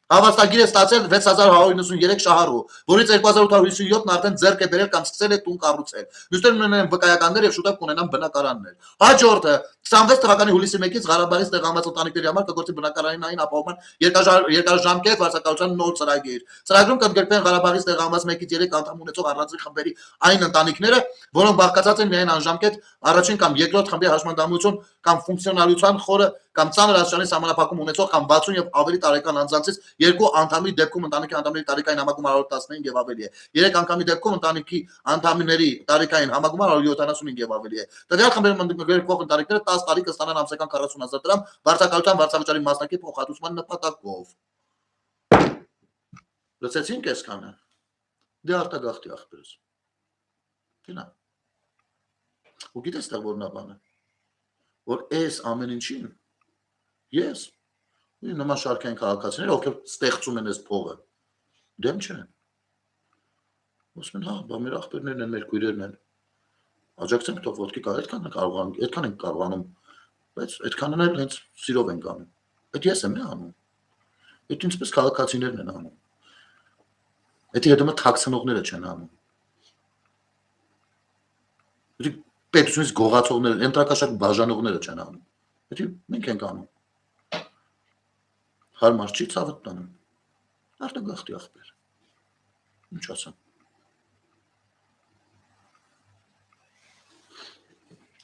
S1: Հավաստագիր է ստացել 6193 շահառու, որից 2857-ն արդեն ձեռք է բերել կամ սկսել է տուն կառուցել։ Մյուսներն ունեն վկայականներ եւ շուտով կունենան բնակարաններ։ Հաջորդը 26 թվականի հուլիսի 1-ից Ղարաբաղից տեղահանված ընտանիքների համար կգործի բնակարանային ապահովման երկարաժամկետ վարձակալության նոր ծրագիր։ Ծրագրում կընդգրկվեն Ղարաբաղից տեղահանված 1-ից 3 անդամ ունեցող առանձին խմբերի այն ընտանիքները, որոնք բաղկացած են միայն անժամկետ առաջին կամ երկրորդ խմբի հաշմանդամություն կամ ֆունկցիոնալության խորը կամ ծանր աստիճանի սահմանափակում ունեցող կամ 60 եւ ավելի տարեկան անձանցից երկու անդամի դեպքում ընտանիքի անդամների տարիքային համագումարը 115 եւ ավելի է։ 3 անգամի դեպքում ընտանիքի անդամների տարիքային համագումարը 175 եւ ավելի է։ Տվյալ խմբերում ընդգրկվող ընտանիքները 10 տարի կստանան ամսական 40000 դրամ վարձակալության վարձավճարի մասնակի փոխհատուցման նպատակով։ Լսեցինք այսքանը։ Դե արտագաղթի ախպերս։ Գնա։ Ու գիտես թե որն է բանը։ Որ այս ամեն ինչին ես նման շարքային քաղաքացիներ, ովքեր ստեղծում են այս փողը, դեմ չեն։ Ոսմեն, հա, բա մեր ախպերներն են, մեր քույրերն են։ Աջակցենք թող ոտքի կար, այդքան ենք կարողանում, բայց այդքանն էլ հենց սիրով ենք անում։ Այդ ես եմ անում։ Այդ ինձպես քաղաքացիներն են անում։ Այդ հետո թաքցնողները չեն անում։ Պետությունից գողացողները, ընտրակաշառք բաժանողները չեն անում։ Դա մենք ենք անում։ Հարմար չի ցավդ տանում։ Արտագաղթի ախպեր։ Ինչ ասեմ։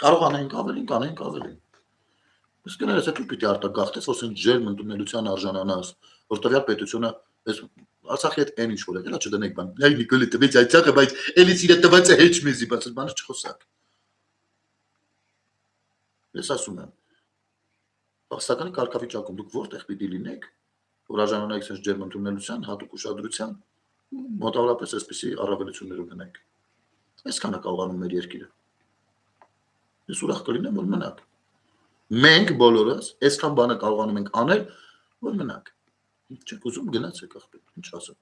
S1: Կարող անենք ավելին, կանենք ավելին։ Իսկ գներես է դու պիտի արտագաղթես, որ սենց ջերմ ընդունելության արժանանաս, որ տվյալ պետությունը այս Արցախի հետ այն ինչ որ է, դրա չդնենք բան։ Այ Նիկոլի տվեց Արցախը, բայց էլի իրը տված է հեչ մեզի, բայց այս բանը չխոսակ։ Ես ասում եմ, Պաղստականի կարգավիճակում դուք որտեղ պիտի լինեք, որ արժանանայիք սենց ջերմ ընդունելության, հատուկ ուշադրության, մոտավորապես այսպիսի առավելություններ ունենեք։ Այսքան է կարողանում մեր երկիրը։ Ես ուրախ կլինեմ, որ մնաք։ Մենք բոլորս այսքան բանը կարողանում ենք անել, որ մնաք։ Չեք ուզում գնացեք ախպեր, ինչ ասեմ։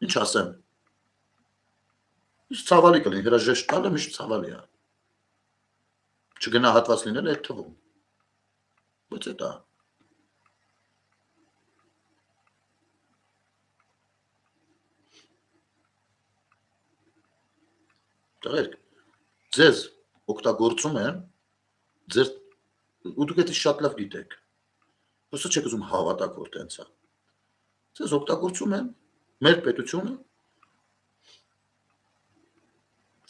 S1: Ինչ ասեմ։ Ինչ ցավալի կլինի, հրաժեշտ տալը միշտ ցավալի է։ Չգնահատված լինել այդ թվում։ Բայց դա Տղերք, ձեզ օգտագործում են, ձեր ու դուք դա շատ լավ գիտեք։ Ոսը չեք ուզում հավատաք, որ տենց է։ Ձեզ օգտագործում են մեր պետությունը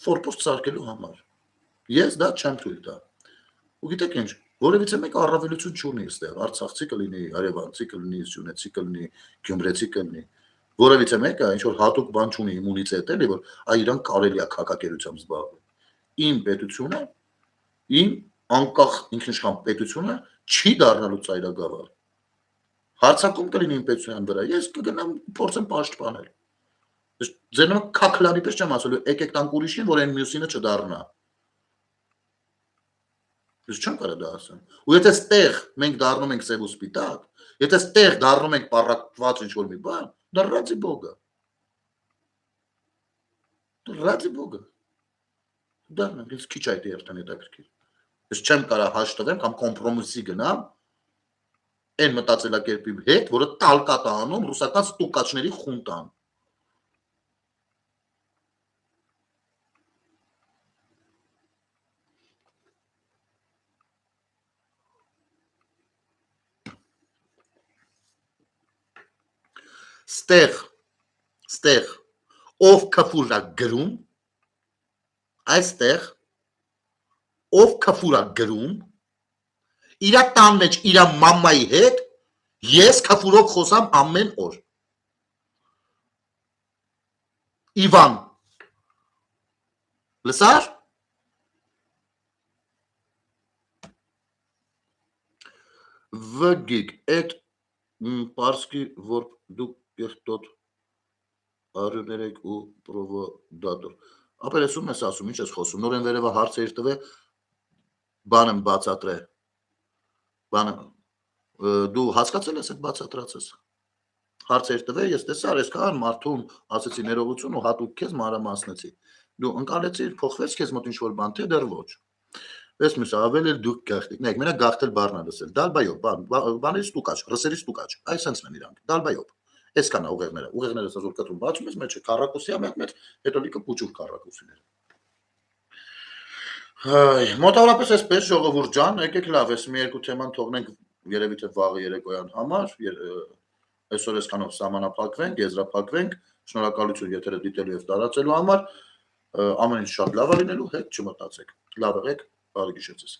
S1: ֆորպոստ սարքելու համար։ Ես դա չեմ թույլ տա։ Ու գիտեք ինչ, որևիցե մեկ առավելություն չունի այստեղ, արցախցի կլինի, հարևանցի կլինի, սյունեցի կլինի, գյումրեցի կլինի։ Որևիցե մեկը ինչ որ հատուկ բան չունի իմունիտետ էլի, որ այ իրան կարելի է քաղաքակերությամբ զբաղվել։ Իմ պետությունը, իմ անկախ ինքնիշխան պետությունը չի դառնալու ծայրագավառ։ Հարցակում կլինի իմ պետության վրա, ես կգնամ փորձեմ պաշտպանել։ Ձեր նման քաքլանի պես չեմ ասելու, եկեք տանք ուրիշին, որ այն մյուսինը չդառնա։ Ես չեմ կարող դա ասեմ։ Ու եթե ստեղ մենք դառնում ենք սև ու սպիտակ, եթե ստեղ դառնում ենք պառակտված ինչ-որ մի բան, դա ռացի բոգը։ Ռացի բոգը։ Դառնանք, ես քիչ այդ երթան հետաքրքիր։ Ես չեմ կարող հաշտվեմ կամ կոմպրոմիսի գնամ այն մտածելակերպի հետ, որը տալկատ է անում ռուսական ստուկաչների խունտան։ Ստեղ ով քֆուր է գրում, այստեղ ով քֆուր է գրում, իրա տան մեջ իրա մամայի հետ ես քֆուրով խոսամ ամեն օր։ Իվան, լսար։ Վգիկ, այդ պարսկի, որ դուք կեղտոտ 103 ու պրովոդատոր։ Ապերեսում ես ասում, ինչ ես խոսում, նոր են վերևը հարցեր տվե, բան եմ բացատրե, բանը, դու հասկացել ես այդ բացատրածս, հարցեր տվե, ես տեսար, ես կան մարդուն ասեցի ներողություն ու հատուկ քեզ մանրամասնեցի, դու ընկալեցիր, փոխվեց քեզ մոտ ինչ-որ բան, թե դեռ ոչ, ես մյուս ավել էլ դուք գաղթիկ, նեք, մենակ գաղթել բառն է լսել, դալբայոբ, բաներից ստուկաչ, ռսերից ստուկաչ, այս սենց են իրանք, դալբայոբ, ես կանա ուղեղները սազոր կտրում բացում ես, մեջը քառակուսի ամետ, հետո լիքը պուճուր քառակուսիներ։ Մոտավորապես այսպես ժողովուրդ ջան, եկեք լավ, ես մի երկու թեման թողնենք երևի թե վաղը երեկոյան համար, այսօր այսքանով սահմանափակվենք, եզրափակվենք, շնորհակալություն եթերը դիտելու եւ տարածելու համար, ամեն ինչ շատ լավ է լինելու, հետ չմտածեք։ Լավ եղեք, բարի գիշեր ձեզ։